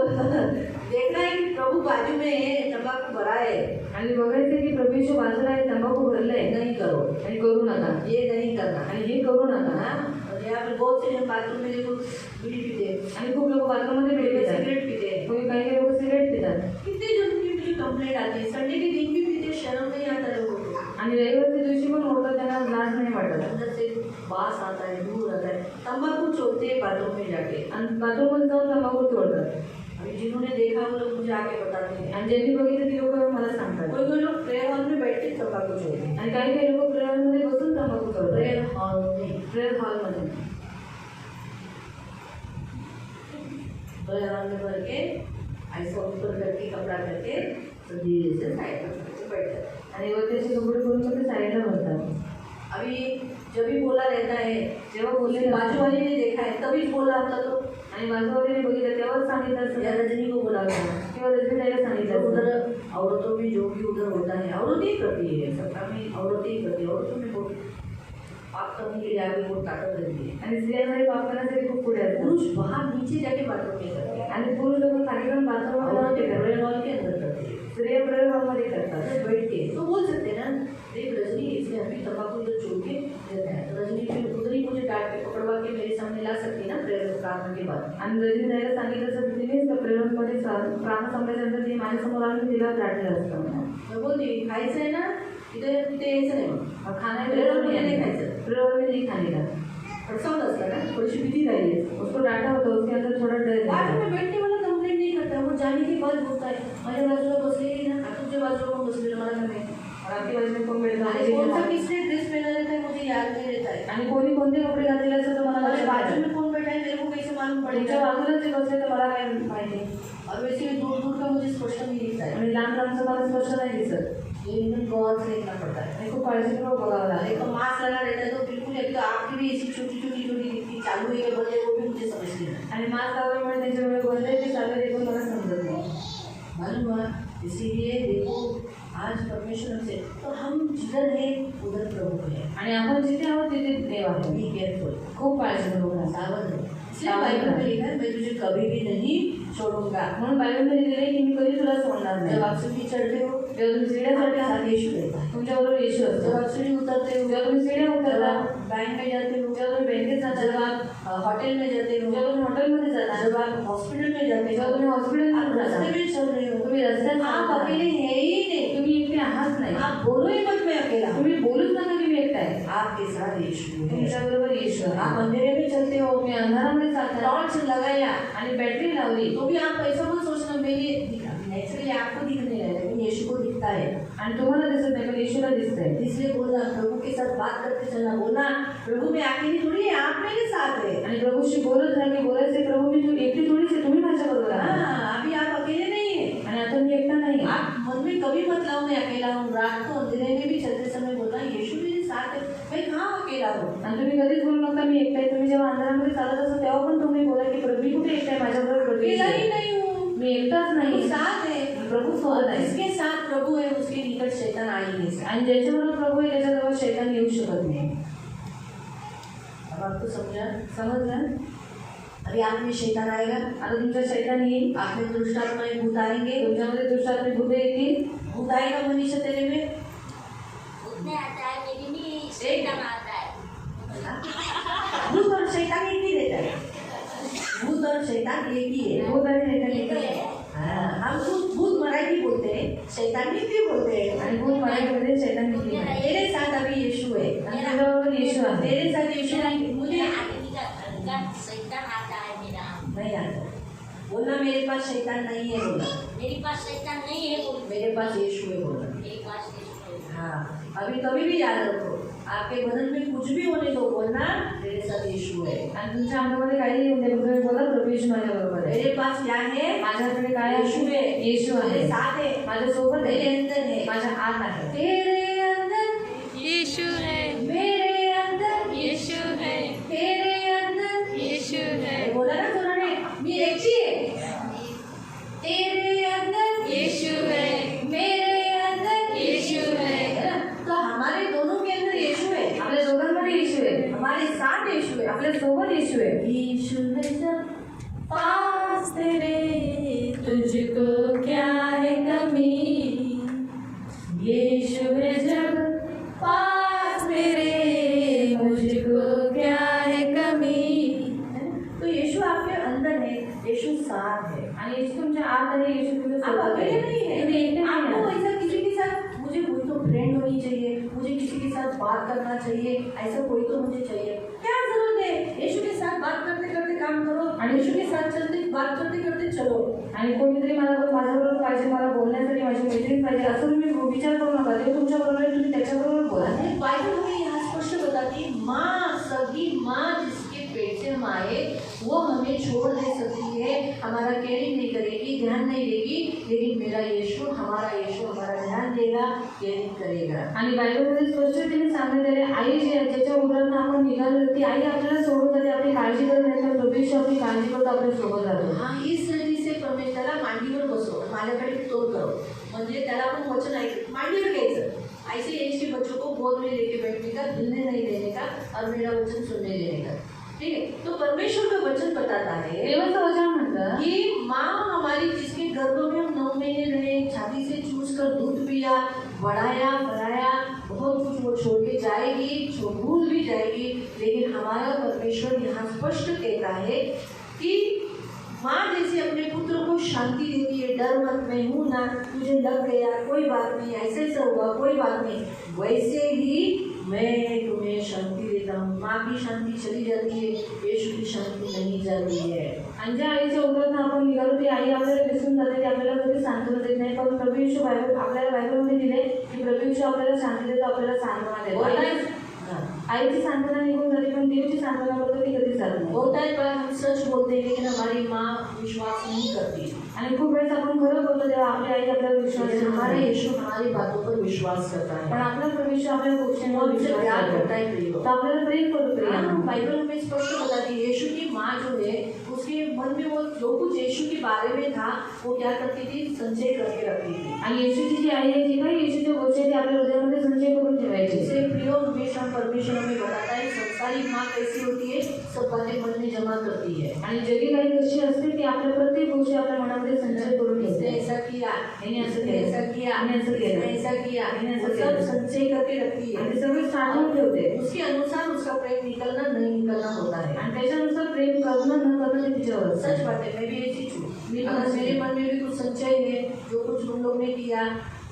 देखना है कि प्रभु बाजू में है, तंबाकू भरा है. आणि बघायचं की प्रभू येशू बाजूला आहे, तंबाखू भरलंय. नहीं करो, आणि करू नका, ये नहीं करना. आणि हे करू नका. हाँ, और यहाँ पे बहुत से जन बाथरूम में देखो बीड़ी पीते हैं, आणि खूप लोक बाथरूममध्ये बिडी पितात. सिगरेट पीते हैं. कोणी काही लोक सिगरेट पितात. कितने जनों की मुझे कंप्लेंट आती है, संडे के दिन भी पीते, शर्म नहीं आता लोगों को. आणि रविवारच्या दिवशी पण होतं, त्यांना लाज नाही वाटत. अंदर से बास आता है, दूर आता है. तंबाकू छोड़ते हैं बाथरूम में जाके. आणि बाथरूममध्ये जाऊन तंबाखू तोडतात. अभी जिन्होंने देखा वो लोग मुझे आके बताते हैं. आणि ज्यांनी बघितलं ती लोक मला सांगतात. कोई कोई लोग प्रेयर हॉल में बैठ के तंबाकू छोड़ते हैं. आणि काही काही लोक प्रेयरमध्ये बसून तंबाखू तोडतात. प्रेयर हॉल में, प्रेयर हॉलमध्ये प्रेयर हॉल में भर के ऐसा ऊपर करके कपड़ा करके तो धीरे से साइड में करके बैठ जाते हैं. आणि वरती कपडे करून मग ते साईडला भरतात. अभी जब भी बोला रहता है, जेव्हा बोलले बाजू वाले ने देखा है तभी बोला होता तो, आणि बाजूवाल्याने बघितलं तेव्हाच सांगितलं असतं, या रजनी को बोला होता. किंवा रजनीताईला सांगितलं तो असतं. उधर औरतों में जो भी उधर होता है, औरतें ही करती है, सबका में औरतें ही करती है. औरतों में बहुत पाप करने के लिए आगे बहुत ताकत रहती है. आणि स्त्रियांमध्ये पाप करण्यासाठी खूप पुढे असतात. पुरुष बाहर नीचे जाके बाथरूम में करते हैं, आणि पुरुष लोक खाली जाऊन बाथरूममध्ये जाऊन ते करतात. प्रेयर हॉल के अंदर करते हैं. स्त्रिया प्रेयर हॉलमध्ये करतात. अरे बैठ के तो बोल सकते हैं ना, देख रजनी इसने अभी तंबाकू इधर छोड़ के देता है, तो रजनी फिर उधर ही मुझे डांट के पकड़वा के मेरे सामने ला सकती है ना प्रेयर प्रार्थना के बाद. आणि रजनीताईला सांगितलं असतं, तिनेच त्या प्रेयर हॉलमध्ये प्रार्थना संपल्यानंतर ती माझ्यासमोर आणून तिला दाटलं असतं. मैं बोलती खायचं आहे ना, तिथे तिथे यायचं नाही मग. खाना प्रेयर हॉलमध्ये नाही खायचं. प्रेयर हॉल में नहीं खाने का. फटसावत असतं ना, थोडीशी भीती राहिली. उसको डांटा होता, उसके अंदर थोड़ा डर बाद था. में बैठ के मला कंप्लेंट नहीं करता, वो जाने के बाद बोलता है माझ्या बाजूला बसलेली ना, तुमच्या बाजूला कोण बसलेलं मला काय माहिती. और आपकी बाजू में कौन बैठा आणि कौन सा है किसने ड्रेस पहना रहता है मुझे याद नहीं रहता है. आणि कोणी कोणते कपडे घातलेले असतात तर मला हमारे लक्षात बाजू नाही. में कौन बैठा है मेरे को कैसे मालूम तुमच्या पड़ेगा. बाजूला जे बसले तर मला काय माहिती. और वैसे भी दूर दूर का मुझे स्पष्ट नहीं दिखता है. आणि लांब लांबचं मला स्पष्ट नाही दिसत. ये एकदम गौर से देखना पड़ता है. आणि खूप काळजीपूर्वक बघावं लागेल. एक तो मास्क लगा रहता है तो बिल्कुल एक तो आपकी भी ऐसी छोटी छोटी छोटी दिखती, चालू है या बंद है वो भी मुझे समझ नहीं आता. आणि मास्क लावल्यामुळे त्याच्यामुळे बंद आहे ते चालू आहे ते पण मला समजत नाही. मालूम हुआ. इसीलिए देखो आज परमेश्वर से तो हम जिधर है उधर प्रभु है. आणि आपण जिथे आहोत तिथे देव आहे. बी केयरफुल, खूप काळजीपूर्वक राहा. सावध रहो. इसलिए बाइबल में लिखा है मैं तुझे कभी भी नहीं छोड़ूंगा. म्हणून बायबलमध्ये लिहिलेलं आहे की मी कधी तुला सोडणार जब नाही. आप सीढ़ी चढ़ते हो जेव्हा तुम्ही सीड्या आपके चढता साथ यीशु रहता है. तुमच्याबरोबर येशू जब असतो. आप सीढ़ी उतरते हो, जेव्हा तुम्ही सीड्या जब उतरता, आप बैंक में जाते हो, जेव्हा तुम्ही बँकेत जाता, जब आप होटल में जाते हो, जेव्हा तुम्ही हॉटेलमध्ये जाता, जब आप हॉस्पिटल में जाते जेव्हा हो, तुम्ही आप हॉस्पिटलमध्ये रास्ते जाता, में चल रहे हो, तुम्ही रस्त्यात आप चालता, अकेले है ही नहीं. तुम्ही एकटे आहात नाही. आप बोलो ही मत मैं अकेला हूँ. तुम्ही बोलूच नका की मी एकटा आहे. आपके साथ यीशु है. तुमच्याबरोबर येशू आहे. आप अंधेरे में चलते हो, तुम्ही अंधारामध्ये चालता टॉर्च लगाया आणि बॅटरी लावली तो भी आप ऐसा मत सोचना मेरे नेचुरली आपको दिखने लगा, लेकिन यीशु को दिखता है. आणि तुम्हाला दिसत नाही पण येशूला दिसतंय. इसलिए बोलना प्रभु के साथ बात करते चलना. बोलना प्रभु मैं अकेली थोड़ी है, आप मेरे साथ है. आणि प्रभूशी बोलत राहा की बोलायचे प्रभू मी तू एकटी थोडीच आहे, तुम्ही माझ्याबरोबर आहात. हाँ, अभी आप अकेले नहीं है. आणि आता मी एकटा नाही. आप मन में कभी मत लाओ मैं अकेला हूँ. रात को अंधेरे में भी चलते समय बोलना यीशु मेरे साथ है, मैं कहाँ अकेला हूँ. आणि तुम्ही कधीच बोलू नका मी एकटा आहे. तुम्ही जेव्हा अंधारामध्ये चालत असता तेव्हा पण तुम्ही बोला की प्रभू मी कुठे एकटा आहे, माझ्याबरोबर प्रभू अकेला आहे. ही नहीं हूँ, मी एकटाच प्रभु नाही, साथ है. प्रभू सोबत आहे. जिसके साथ प्रभु है उसके निकट शैतान आ ही नहीं सकता. आणि ज्याच्याबरोबर प्रभू आहे त्याच्याजवळ शैतान येऊ शकत नाही. अब आपको समझा. समजलं. अभी आप में शैतान आएगा, आता तुमच्या शैतान येईल, आप में दुष्टात्मा भूत आएंगे. तुमच्यामध्ये दुष्टात्मे भूत येतील. भूत आएगा मनीषा तेरे में. उतने आता है लेकिन नहीं शैतान आता है. भूत और शैतान एक ही रहता है. भूत और शैतान एक ही है. भूत आणि शैतान ये तो येतील. है. हाँ, हम भूत मराठी बोलते हैं, शैतान हिंदी बोलते हैं. आणि भूत मराठीमध्ये शैतान येतील. तेरे साथ अभी यीशु है. आणि तुझ्याबरोबर येशू आहे. तेरे साथ यीशु मेरा है. मुझे मुझे आगे का शैतान आता है मेरा. नहीं आता. बोलना मेरे पास शैतान नहीं है, बोलना मेरे पास शैतान नहीं है बोल, मेरे पास यीशु है, बोलना। मेरे पास यीशु है। हाँ, अभी कभी भी याद रखो, आपके बदन में कुछ भी होने दो, बोलना मेरे साथ यीशु है। आणि तुमच्या अंगामध्ये काही येऊन दे, तुम्ही बोला प्रभू येशू माझ्या बरोबर आहे, मेरे पास क्या है? माझ्याकडे काय आहे? यीशु है, येशू आहे, मेरे साथ है, माझ्या सोबत मेरे आहे, अंदर है, माझ्या आत आहे। तेरे अंदर यीशु है, मेरे अंदर यीशु है, तेरे अंदर यीशु है, बोला ना दोनों ने, मी एकटी है। तेरे अंदर यीशु है, मेरे अंदर यीशु है। है ना? तो हमारे दोनों के अंदर यीशु है, आपल्या दोघांमध्ये येशू आहे, हमारे साथ यीशु है। आपल्या सोबत येशू आहे। यीशु है जब पास तेरे, तुझको क्या है कमी? यीशु है जब पास मेरे, मुझको क्या है कमी? तो यीशु आपके अंदर है, यीशु साथ है। आणि येशू तुमच्या आत आहे, येशू तुमच्या आप सोबत अकेले आहे, नहीं है। तुम्ही एकटे नाही आपको आहात। ऐसा किसी के साथ, मुझे कोई तो फ्रेंड होनी चाहिए, मुझे किसी के साथ बात करना चाहिए, ऐसा कोई तो मुझे चाहिए। क्या जरूरत है? यीशु के साथ बात करते करते काम करो, और यीशु के साथ चलते बात करते करते चलो। आणि कोणीतरी माझ्याबरोबर पाहिजे, मला बोलण्यासाठी माझी मैत्रीण पाहिजे, असं तुम्ही विचार करू नका। ते तुमच्या बरोबर आहे, तुम्ही त्याच्याबरोबर बोला। आणि बाइबल हमें यहाँ स्पष्ट बताती है, माँ, सभी माँ जिसके पेट से हम आए, वो हमें छोड़ दे सकती है, हमारा केयरिंग नहीं करेगी, ध्यान नहीं देगी, लेकिन मेरा यीशु हमारा ध्यान देगा, केयरिंग करेगा। आणि बायबलमध्ये स्पष्टपणे सांगण्यात आले, आई जी आहे, ज्याच्या उदरातून आपण निघालो, ती आई आपल्याला सोडून जाते, आपली काळजी करत नाही, तर प्रभू येशू आपली काळजी करतो, आपल्या सोबत राहतो। हाँ, इस रीति से परमेश्वराला मांडीवर बसव, माझ्याकडे तोड करो, म्हणजे त्याला आपण वचन ऐक, मांडीवर घ्यायचं। ऐसे यीशु के बच्चों को गोद में लेके बैठने का, हिलने नहीं देने का, और मेरा वचन सुनने देने का। ठीक है, तो परमेश्वर का वचन बताता है देवाचं वचन म्हणतं कि माँ हमारी जिसके गर्भ में हम 9 महीने रहे, छाती से चूस कर दूध पिया, बढ़ाया बढ़ाया, बहुत कुछ वो छोड़ के जाएगी, भूल भी जाएगी, लेकिन हमारा परमेश्वर यहाँ स्पष्ट कहता है कि माँ जैसे अपने पुत्र को शांति देती है, डर मत, मैं हूँ ना, तुझे लग गया कोई बात नहीं, ऐसे ऐसा हुआ कोई बात नहीं, वैसे ही मैं तुम्हें शांति देता हूँ। माँ की शांति चली जाती है, यीशु की शांति नहीं जाती है। आणि ज्या आईच्या उदरातून आपण निघालो, ती आई आपल्याला विसरून जाते, ती आपल्याला कधी सांत्वना देत नाही, पण प्रभू येशू आपल्याला बायबलमध्ये दिले की प्रभू येशू आपल्याला शांती देतो, आपल्याला सांत्वना देतो। होता है? आई- हाँ। आईची सांत्वना निघून जाते, पण देवची सांत्वना करतो ती कधीच जात नाही। होता है, पर हम सच बोलते हैं, लेकिन हमारी माँ विश्वास नहीं करती। आणि खूप वेळेस आपण खरं बोलतो, तेव्हा आपली आई आपल्याला विश्वास लेकिन देत हमारे नाही। यीशु हमारी बातों पर विश्वास करता पण है, आपला प्रभू येशू आपल्या गोष्टींवर वो हमसे विश्वास प्यार करतो, करता है प्रियो। तो आपल्याला प्रेम करतो प्रिया। हाँ, बाइबल हमें स्पष्ट बताती है, यीशु की माँ जो है, उसके मन में वो जो कुछ यीशु के बारे में था, वो क्या करती थी? संचय करके रखती थी। आणि येशूची जी आई आहे, जी काही येशूच्या गोष्टी आहेत, ती आपल्या हृदयामध्ये संचय करून ठेवायची। जैसे प्रियो हमेशा परमेश्वर हमें बताता है, संसारिक माँ कैसी होती है? सब बातें मन में जमा करती है। आणि जगी काही कशी असते, ती आपल्या प्रत्येक गोष्टी आपल्या मनामध्ये संचय करून इसने ठेवते। ऐसा किया, याने असं इसने केलं, ऐसा किया, याने असं केलं, इसने ऐसा किया, याने असं वो सब केलं। संचय करके रखती है। आणि ते सगळं साठवून ठेवते, उसके अनुसार उसका प्रेम निकलना नहीं निकलना होता है। आणि त्याच्यानुसार प्रेम करणं न करणं ते तिच्यावर असतं। सच बात है, मैं भी ऐसी हूँ। बिल्कुल अगर सही। मेरे मन में भी कुछ संचय है, जो कुछ तुम लोग ने किया,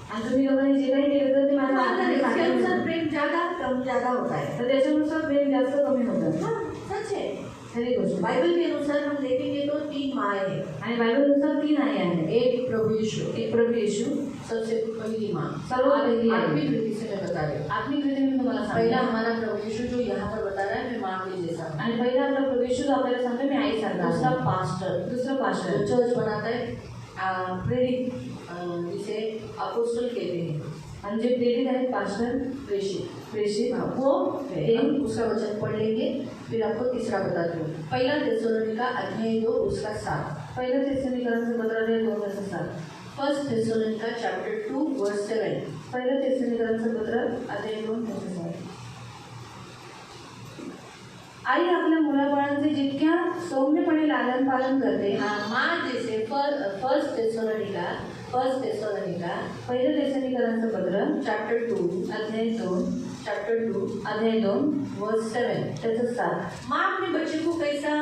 आणि तुम्ही लोकांनी जे काही केलं तर ते माझ्या उसके मनामध्ये अनुसार साठवून, प्रेम ज्यादा कम ज्यादा होता है। तर त्याच्यानुसार प्रेम जास्त कमी होतं। हाँ, सच है। खरी गोष्ट। बाइबल के अनुसार हम देखेंगे तो 3 माँ है। आणि बायबलनुसार 3 आई आहेत। एक प्रभु यीशु, एक प्रभू येशू, सबसे पहली माँ, सर्वात पहिली आई। आत्मिक रीति से मैं बता रही हूँ। आत्मिक रीती मी तुम्हाला पहला सांगितलं। हमारा प्रभु यीशु जो यहाँ पर बता रहा है, मैं माँ के जैसा हूँ। आणि पहिला आपला प्रभू येशू जो आपल्याला सांगतो, मी आई सारखा दूसरा आहे। पास्टर, दुसरं पास्टर, जो चर्च बनाता है, प्रेरित, जिसे अपोस्टल कहते हैं, आणि जे प्रेरित आहेत पास्टर, प्रेषित, प्रेषित, हाँ, वो है। हम उसका वचन पढ़ लेंगे, फिर आपको तीसरा बताती हूँ। पहला थेसलोनिका अध्याय 2 उसका 7। पहिलं थेसलोनिकरांचं पत्र अध्याय 2:7, फर्स्ट थेसलोनिका चैप्टर 2 वर्स 7। पहिलं थेसलोनिकरांचं पत्र अध्याय 2:7। आई आपल्या मुलाबाळांचे जितक्या सौम्यपणे लालन पालन करते, हाँ, माँ जैसे फर्स्ट थेसलोनिका पहिलं थेसलोनिकरांचं पत्र चैप्टर 2 अध्याय 2 चैप्टर 2 अध्याय 2 वर्स 7। त्याचं 7। माँ अपने बच्चे को कैसा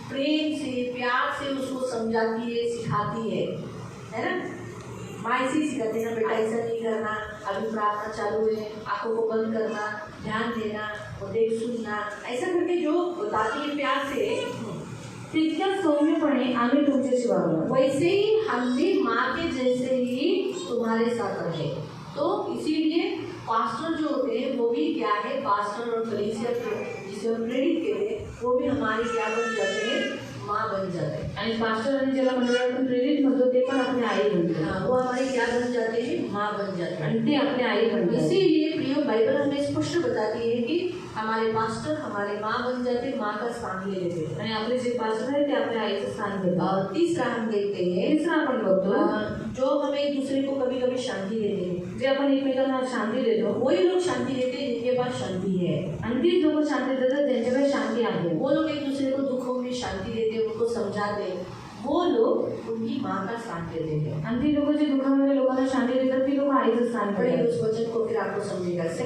प्रेम से प्यार से उसको समझाती है, सिखाती है ना। माँ ऐसे ही सिखाती है ना, बेटा ऐसा नहीं करना, अभी प्रार्थना चालू है, आंखों को बंद करना, ध्यान देना और देख सुनना, ऐसा करके जो बताती है प्यार से, तितक्याच सौम्यपणे आम्ही तुमच्याशी वागलो. वैसे ही हम भी माँ के जैसे ही तुम्हारे साथ रहे. तो इसीलिए पास्टर जो होते हैं वो भी क्या है, पास्टर और कलीसिया जिसे हम प्रेरित कहते हैं वो भी हमारे क्या बन जाते हैं, माँ बन जाते हैं. आणि पास्टर आणि ज्याला मंडळातून प्रेरित म्हणतो ते पण आपली आई बनते. हाँ, वो हमारी क्या बन जाते हैं, माँ बन जाते हैं. आणि ते आपली आई बनते. इसीलिए प्रिय बाइबल हमें स्पष्ट बताती है कि हमारे पास्टर हमारे माँ बन जाते, माँ का स्थान ले लेते हैं. आणि आपले जे पास्टर आहे ते आपल्या आईचं स्थान घेतात. और तीसरा हम देखते हैं, तिसरा आपण बघतो जो हमें एक दूसरे को कभी कभी शांति देते हैं. जे आपण एकमेकांना शांती देतो वही लोग शांति देते हैं जिनके पास शांति है. आणि तीच लोक शांती देतात ज्यांच्याकडे शांती आहे. वो लोग एक दूसरे को दुखों में शांति देते हैं, उनको समझाते हैं. वो लोग उनकी माँ का स्थान लेते हैं. आणि ती लोक जे दुःखामध्ये लोकांना शांती देतात ती लोक आईचं स्थान पढ़िए घेतात. उस वचन को फिर आपको समझेगा. 2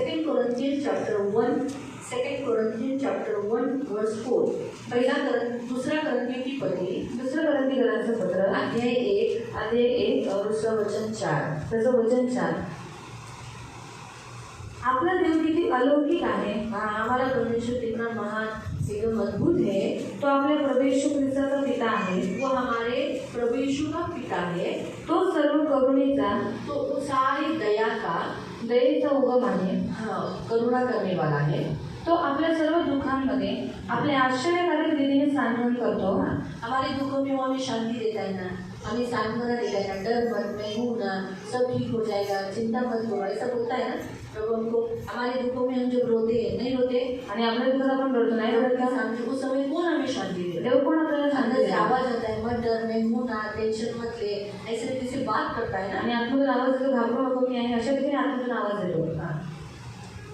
Corinthians chapter 1 verse 4. दूसरा करंथियों की पत्री दुसरं करंथीकरांचं पत्र अध्याय 1 और उसका वचन 4. त्याचं वचन 4. आपला देव किती अलौकिक आहे. हाँ, हमारा परमेश्वर कितना महान एकदम अद्भुत है. तो आपल्या प्रभू येशू ख्रिस्ताचा पिता आहे. वो हमारे प्रभु यीशु का पिता है. तो सर्व करुणेचा, तो वो सारी दया का, दयेचा उगम आहे. हाँ, करुणा करने वाला है. तो आपल्या सर्व दुःखांमध्ये आपल्या आश्चर्यकारक रीतीने सांत्वन करतो. हमारे दुखों में वो हमें शांति देता है ना, हमें सांत्वना देता है ना. डर मत, मैं हूँ ना, सब ठीक हो जाएगा, चिंता मत करो, ऐसा बोलता है ना प्रभु हमको. हमारे दुखों में हम जब रोते हैं, नहीं रोते, आणि आपल्या दुःखात आपण रडतो नाही रडत का? शांति उस समय कौन हमें शांति देता है? देव कोण आपल्याला शांती अंदर से देतो. आवाज आता है, मत डर, मैं हूँ ना, टेंशन मत ले, ऐसे तरीके बात करता है ना. आणि आतमधून आवाज येतो, घाबरू नको मी आहे, अशा रीतीने आतमधून आवाज येतो.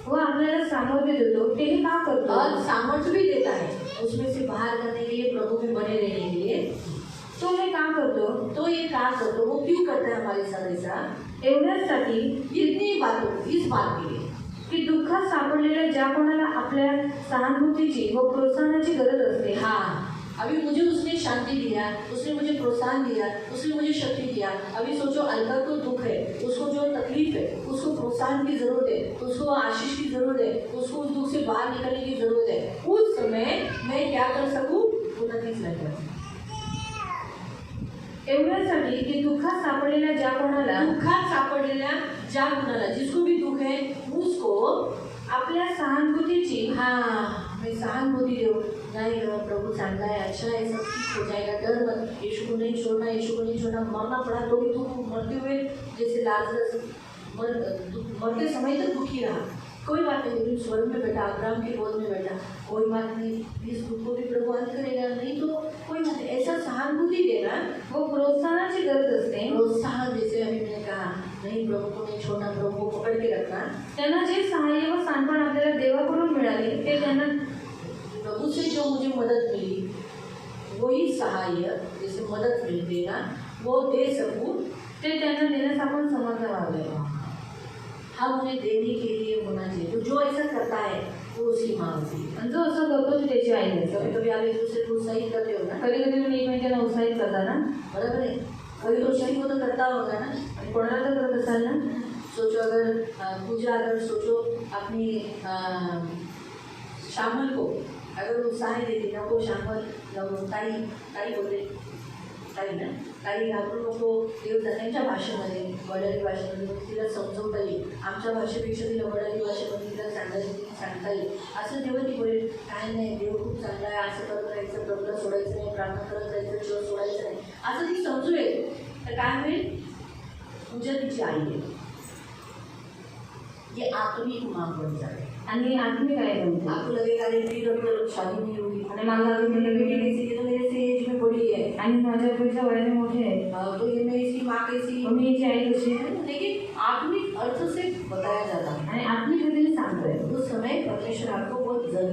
व आपल्याला सामर्थ्य देतो. ते का करतो? और सामर्थ्य भी देता है उसमें से बाहर करने के लिए, प्रभु में बने रहने के लिए. तो हे काम करतो तो ये काम करतो, वो क्यों करता है हमारे साथ ऐसा? एवढ्यासाठी इतनी बातों, इस बात के लिए की दुःखात सापडलेल्या ज्या कोणाला आपल्या सहानुभूतीची व प्रोत्साहनाची गरज असते. हाँ, अभी मुझे उसने शांति दिया, उसने मुझे प्रोत्साहन दिया, उसने मुझे शक्ति दिया. अभी सोचो अलका को दुख है, उसको जो तकलीफ है, उसको प्रोत्साहन की जरूरत है, उसको आशीष की जरूरत है, उसको उस दुख से बाहर निकलने की जरूरत है. उस समय मैं क्या कर सकूँ? उन्नति कर सकूँ. एवढ्यासाठी की दुःखात सापडलेल्या ज्या कोणाला दुःखात सापडलेल्या ज्या कुणाला, जिसको भी दुख है उसको आपल्या सहानुभूतीची हाँ, मैं सहानुभूति दो. नहीं प्रभु चांगला है, अच्छा है, सब ठीक हो जाएगा, डर मत, यीशु को नहीं छोड़ना, यीशु को नहीं छोड़ना. मरना पड़ा तो भी तू मरते हुए जैसे लाजरस मरते समय तक दुखी रहा. कोई बात नहीं, तू स्वर्ग में बैठा, अब्राहम की गोद में बैठा, कोई बात नहीं, इस दुख को भी प्रभु अंत करेगा. नहीं तो कोई बात नहीं, ऐसा सहानुभूति देना व प्रोत्साहनाची गरज असते. प्रोत्साहन. जैसे अभी मैंने कहा, नहीं प्रभु को नहीं छोड़ना, प्रभु को पकड़ के रखना. त्यांना जे सहाय्य व सांत्वन आपल्याला देवाकडून मिळाले ते त्यांना प्रभु से जो मुझे मदद मिली, वही सहाय्य जैसे मदद मिलती है ना, वो दे सकूँ, ते त्यांना देण्यास आपण समर्थ व्हावे. हम उन्हें देने के लिए होना चाहिए. तो जो ऐसा करता है वो उसकी माँ होती है. आणि जो असं करतो ती त्याची आई कभी असते. कभी आप एक दूसरे को उत्साहित करते हो ना, कधी कधी तुम्ही एकमेकांना उत्साहित करता ना. बराबर है. कभी तो किसी को तो करता होगा ना. आणि कोणाला तर करत असाल ना. सोचो अगर पूजा, अगर सोचो अपनी शामल को अगर उत्साह देते ना, वो शामल ताई बोलते, ताई ना, ताई घाबरू नको, देव त्यांच्या भाषेमध्ये, वडाली भाषेमध्ये तिला समजवता येईल. आमच्या भाषेपेक्षा तिला वडाली भाषेमध्ये तिला सांगता येईल. असं तेव्हा ती बोलेल, काय नाही, देव खूप चांगला आहे, असं करत राहायचं, प्रभूला सोडायचं नाही, प्रार्थना करत राहायचं, देव सोडायचं नाही, असं ती समजवेल. तर काय होईल? पूजा तिची आई आहे. ये आत्मिक माँ बन जाए. आणि आत्मिक आहे बनते. आपको लगेगा अरे मेरी तो शादी नहीं होगी, आणि माझा अजून मेरी बेटी बेटी कैसी, ये तो मेरे से एज में बड़ी है, आणि माझ्यापेक्षा वयाने मोठे आहे, तो ये मैं इसकी माँ कैसी. मी याची आई कशी आहे. लेकिन आत्मिक अर्थ से बताया जाता है. आणि आत्मिक रीतीने सांगतोय. उस समय परमेश्वर आपको बहुत दर्जा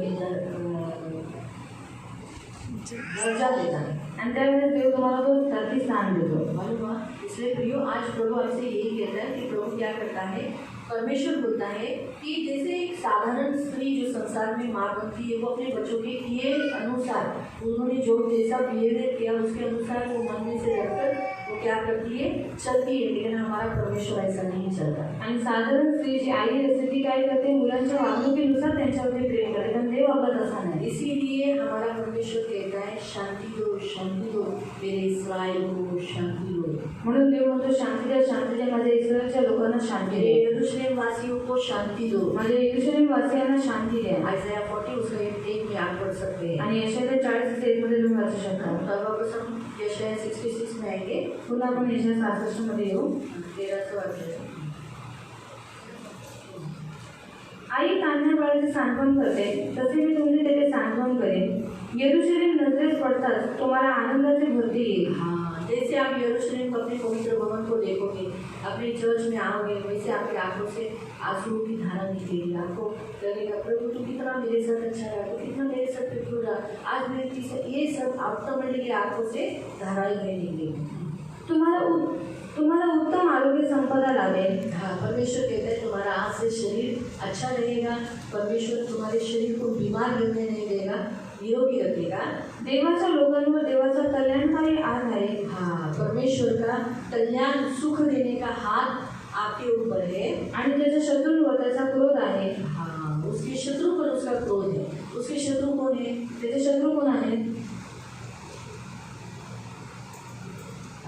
देता है. आणि त्यावेळेस देव तुम्हाला तो धरती स्थान देतो. मालूम हुआ? इसलिए प्रियो, आज प्रभु आपसे यही कहता है कि प्रभु क्या करता है, परमेश्वर बोलता है कि जैसे एक साधारण स्त्री जो संसार में माँ बनती है, वो अपने बच्चों के किए अनुसार, उन्होंने जो जैसा बिहेवियर किया उसके अनुसार वो मन में से रखकर वो क्या करती है, चलती है, लेकिन हमारा परमेश्वर ऐसा नहीं चलता। आणि साधारण स्त्री जी आई असते ती काय करते, मुलांच्या वागणुकीनुसार त्यांच्यावरती प्रेम करते, पण देव आपला तसा नाही. इसीलिए हमारा परमेश्वर कहता है शांति दो मेरे इस्राएल को शांति दो। म्हणून देव म्हणतो शांती द्या माझ्या इस्रायलच्या लोकांना शांती मेरे द्या, यरूशलेम वासियों को शांति दो। माझ्या यरूशलेम वासियांना शांती द्या. आइज़ाया 40 उसका 1 में आप पढ़ सकते हैं। आणि यशाया 40 मध्ये तुम्ही वाचू शकता. सर्वप्रथम यशाया 66 में आएंगे, पुन्हा आपण यशाया 66 मध्ये येऊ. 13 अध्याय। आई तान्ह्या बाळाचे सांत्वन करते तसे मी तुमचे त्याचे सांत्वन करेन. यरूशलेम नजरेस पडताच तुम्हाला आनंदाची भरती येईल. हाँ, जैसे आप यरूशलेम को अपने पवित्र भवन को देखोगे, अपने चर्च में आओगे, वैसे आपकी आंखों से आंसुओं की धारा निकलेगी। आपको लगेगा प्रभु तू कितना मेरे साथ अच्छा रहा, तू कितना मेरे साथ बिल्कुल रहा। आज मेरे पीछे ये सब ऑटोमेटिकली आंखों से धाराएं बहने निकलेगी। तुम्हाला उत्तम आरोग्य संपदा लाभेल. हाँ, परमेश्वर कहते हैं तुम्हारा आज से शरीर अच्छा रहेगा। परमेश्वर तुम्हारे शरीर को बीमार रहने नहीं देगा, निरोगी रखेगा। देवाच्या लोकांवर देवाचा कल्याणकारी हात आहे. हाँ, परमेश्वर का कल्याण सुख देने का हाथ आपके ऊपर है। आणि त्याच्या शत्रूंवर त्याचा क्रोध आहे. हाँ, उसके शत्रु पर उसका क्रोध है। उसके शत्रु कौन है? त्याचे शत्रू कोण आहेत?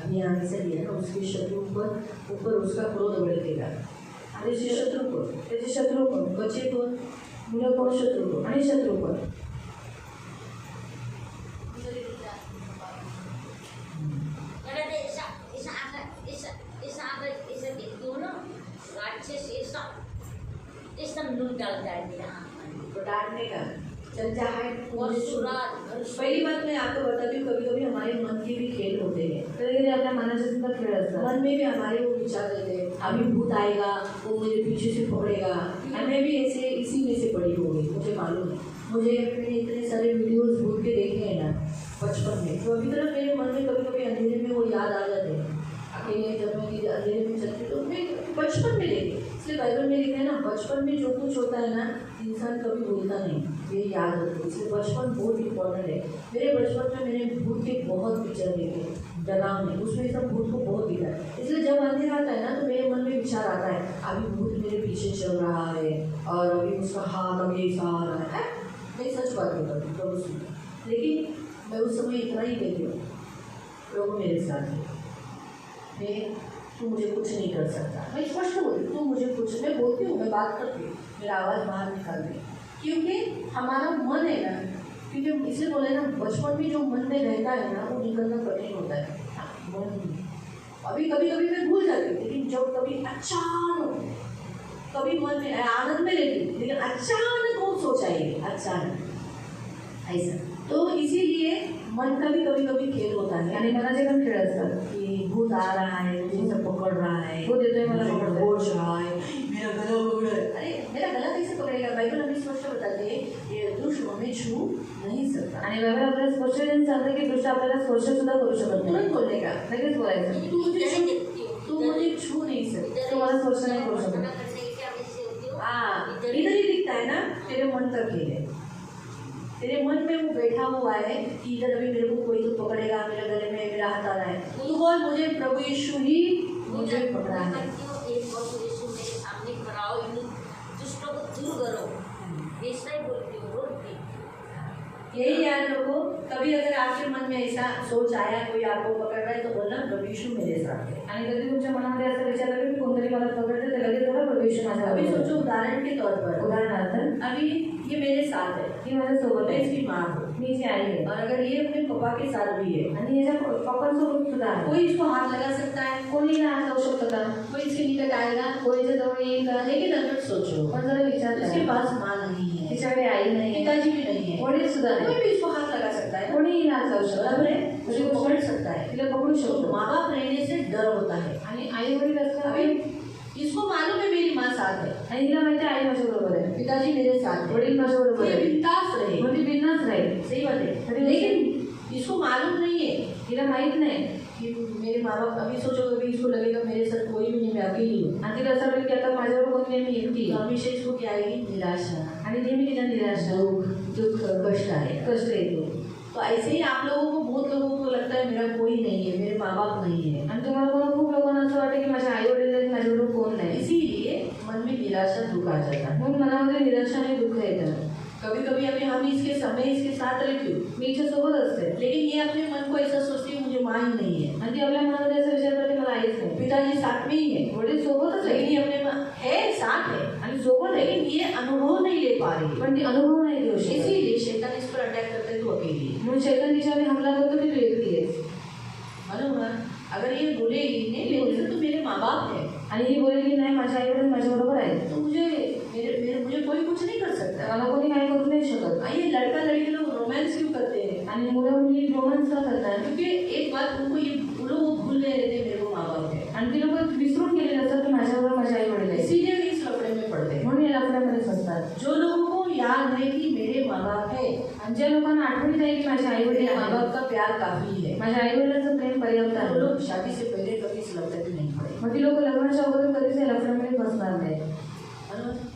अभी आगे से लिया ना, उसके शत्रु पर ऊपर उसका क्रोध भड़केगा। आणि उसके शत्रु को, त्याचे शत्रू कोण? बच्चे को, मुलं कोण? शत्रु को। आणि शत्रू कोण? तो डांटने का चल जाए पहली बात मैं आपको बताती हूँ, कभी कभी हमारे मन के भी खेल होते हैं। कधी आपल्या मनाचे सुद्धा खेळ असतात. मन में भी हमारे वो विचार रहते हैं, अभी भूत आएगा, वो मुझे पीछे से पकड़ेगा। मैं भी ऐसे इसी में से पड़ी हो गई, मुझे मालूम है। मैंने इतने सारे वीडियोस भूत के देखे हैं ना बचपन में, तो अभी तक मेरे मन में कभी कभी अंधेरे में वो याद आ जाते हैं। अकेले जब मैं अंधेरे में चलती तो मैं बचपन में देखी, इसलिए बाइबल में लिखा है ना, बचपन में जो कुछ होता है ना इंसान कभी भूलता नहीं, ये याद रखो। इसलिए बचपन बहुत इंपॉर्टेंट है। मेरे बचपन में मैंने भूत के बहुत पिक्चर देखे, डरावने, उसमें सब भूत को बहुत दिखा है। इसलिए जब अंधेरा आता है ना तो मेरे मन में विचार आता है, अभी भूत मेरे पीछे चल रहा है और अभी उसका हाथ अभी ऐसा आ रहा है। मैं सच बात करती हूँ प्रभु सुन, लेकिन मैं उस समय इतना ही कहती हूँ, प्रभु मेरे साथ है, तू मुझे कुछ नहीं कर सकता। मैं स्पष्ट बोलती हूँ, तू मुझे कुछ, मैं बोलती हूँ, मैं बात करती हूँ, मेरा आवाज़ बाहर निकाल दे, क्योंकि हमारा मन है ना, क्योंकि इसलिए बोले ना बचपन में जो मन में रहता है ना वो निकलना कठिन होता है। मन अभी कभी कभी मैं भूल जाती हूँ, लेकिन जब कभी अचानक, कभी मन में आनंद में रहती हूँ, लेकिन अचानक वो सोच आएगी, अचानक ऐसा। तो इसीलिए मन का भी कभी कभी खेल होता है, आणि मनाचे पण खेळ असतात. कि भूत आ रहा है, मुझे सब पकड़ रहा है, भूत येतोय मला मुझे पकडतोय. दबोच रहा है, मेरा गला पकड़ है। अरे मेरा गला कैसे पकड़ेगा? बाइबल हमें स्पष्ट बताती है ये दुष्ट हमें छू नहीं सकता। आणि बायबल आपल्याला स्पष्टपणे सांगते की दुष्ट आपल्याला स्पर्श सुद्धा करू शकत नाही. तुरंत बोलेगा, लगेच बोलायचं, तू मुझे छू नहीं सकता, तू मला स्पर्श नाही करू शकत. हाँ, इधर ही दिखता है ना, तेरे मन का खेल है। तेरे मन में वो बैठा हुआ है कि इधर अभी मेरे को कोई तो पकड़ेगा, मेरे गले में मेरा हाथ आ रहा है, तू बोल मुझे प्रभु यीशु ही मुझे पकड़ा है। सामने कराओ, इन दुष्टों को दूर करो, ऐसा ही बोलती हूँ रोज। यही याद रखो, कभी अगर आपके मन में ऐसा सोच आया कोई आपको पकड़ रहा है तो बोलना प्रभु यीशु मेरे साथ है। आणि कधी तुमच्या मनामध्ये असा विचार आला की कोणतरी मला पकडते तर लगेच बोला प्रभू येशू माझ्या अभी बरोबर आहे. सोचो उदाहरण के तौर पर, उदाहरणार्थ अभी ये मेरे साथ है, ही माझ्या सोबत मैं आहे, इसकी माँ हूँ, मी जी आई आहे, और अगर ये अपने पापा के साथ भी है, आणि याच्या पप्पांसोबत सुद्धा आहे. कोई इसको हाथ लगा सकता है, कोणी ना जाऊ शकतं का? कोई इसके निकट आएगा, कोणी याच्या जवळ येईल का? लेकिन अगर सोचो पण जरा विचार इसके करा, पास माँ नहीं है, तिच्याकडे आई नाही आहे, पिताजी भी नहीं है, वडील सुद्धा कोई नाही, भी इसको हाथ लगा सकता है, कोणीही ना जाऊ बराबर शकत, है, उसको पकड़ सकता है। तिला पकडू तो शकतो. माँ बाप रहने से डर होता है। आणि आई वडील असतात अभी इसको मालूम है मेरी माँ साथ है, आणि तिला माहिती आहे आई माझ्या बरोबर आहे, पिताजी मेरे साथ है, वडील माझ्या बरोबर ये आहे, बिंदास रहे, मग ती बिंदास राहील. सही बात है। लेकिन इसको मालूम नहीं है तिला माहित नाही कि मेरे माँ बाप, अभी सोचो कभी इसको लगेगा मेरे साथ कोई भी नहीं, मैं अकेली हूँ, आणि तिला असं वाटेल की आता माझ्यावर कोणी नाही, मी एकटी तो आहे. हमेशा इसको क्या आएगी? निराशा, आणि नेहमी तिला निराशा, दुख, कष्ट आएगा। कष्ट येते. तो ऐसे ही आप लोगों को, बहुत लोगों को लगता है मेरा कोई नहीं है, मेरे माँ बाप नहीं है, आणि तुम्हाला कोणा खूप लोकांना असं वाटतं की माझे आई वडील आहेत, माझ्याबरोबर कोण नाही. इसीलिए मन में निराशा दुख आ जाता है. म्हणून मनामध्ये निराशा आणि दुःख येतं. कभी कभी अभी हम इसके साथ रहती हूँ, मी हिच्या सोबत असते लेकिन ये अपने मन को ऐसा सोचती है मुझे माँ ही नहीं है, आणि ती आपल्या मनामध्ये असा विचार करते मला आईच नाही. पिताजी साथ में ही है, वडील सोबतच लेकिन आहे ये अपने है साथ है, आणि सोबत आहे, लेकिन ये अनुभव नहीं ले पा रही है. पण ती अनुभव नाही घेऊ शकत. इसीलिए शैतान इस पर अटैक करता है, तू अकेली है. म्हणून शैतान तिच्यावर हमला करतो की तू एकटी आहेस. मालूम है, अगर ये बोलेगी नहीं मेरे से तो मेरे माँ बाप है, आणि ही बोलली नाही माझे आई वडील माझ्याबरोबर आहेत, तो मुझे कोई कुछ नहीं कर सकता. मला कोणी काही करू नाही शकत. ये लड़का लड़की लोग रोमांस क्यों करते हैं? आणि मुलं मुली रोमांस का करतात क्योंकि एक बात उनको ये लोग भूल नहीं रहते मेरे को माँ बाप है, आणि ती लोक विसरून गेलेले असतात की माझ्याबरोबर माझे आई वडील आहेत. इसीलिए वे इस लफड़े में पड़ते हैं. म्हणून या लफड्यामध्ये फसतात. जो लोगों को याद है कि मेरे माँ बाप है, आणि ज्या लोकांना आठवणीत आहे की माझे आई वडील मेरे माँ आहेत, बाप का प्यार काफी है, माझ्या आई वडिलांचं प्रेम पर्याप्त वो आहे, लोग शादी से पहले कभी इस लफड़े में नहीं पड़े. मग ती लोक लग्नाच्या अगोदर कधीच या लफड्यामध्ये फसणार नाही.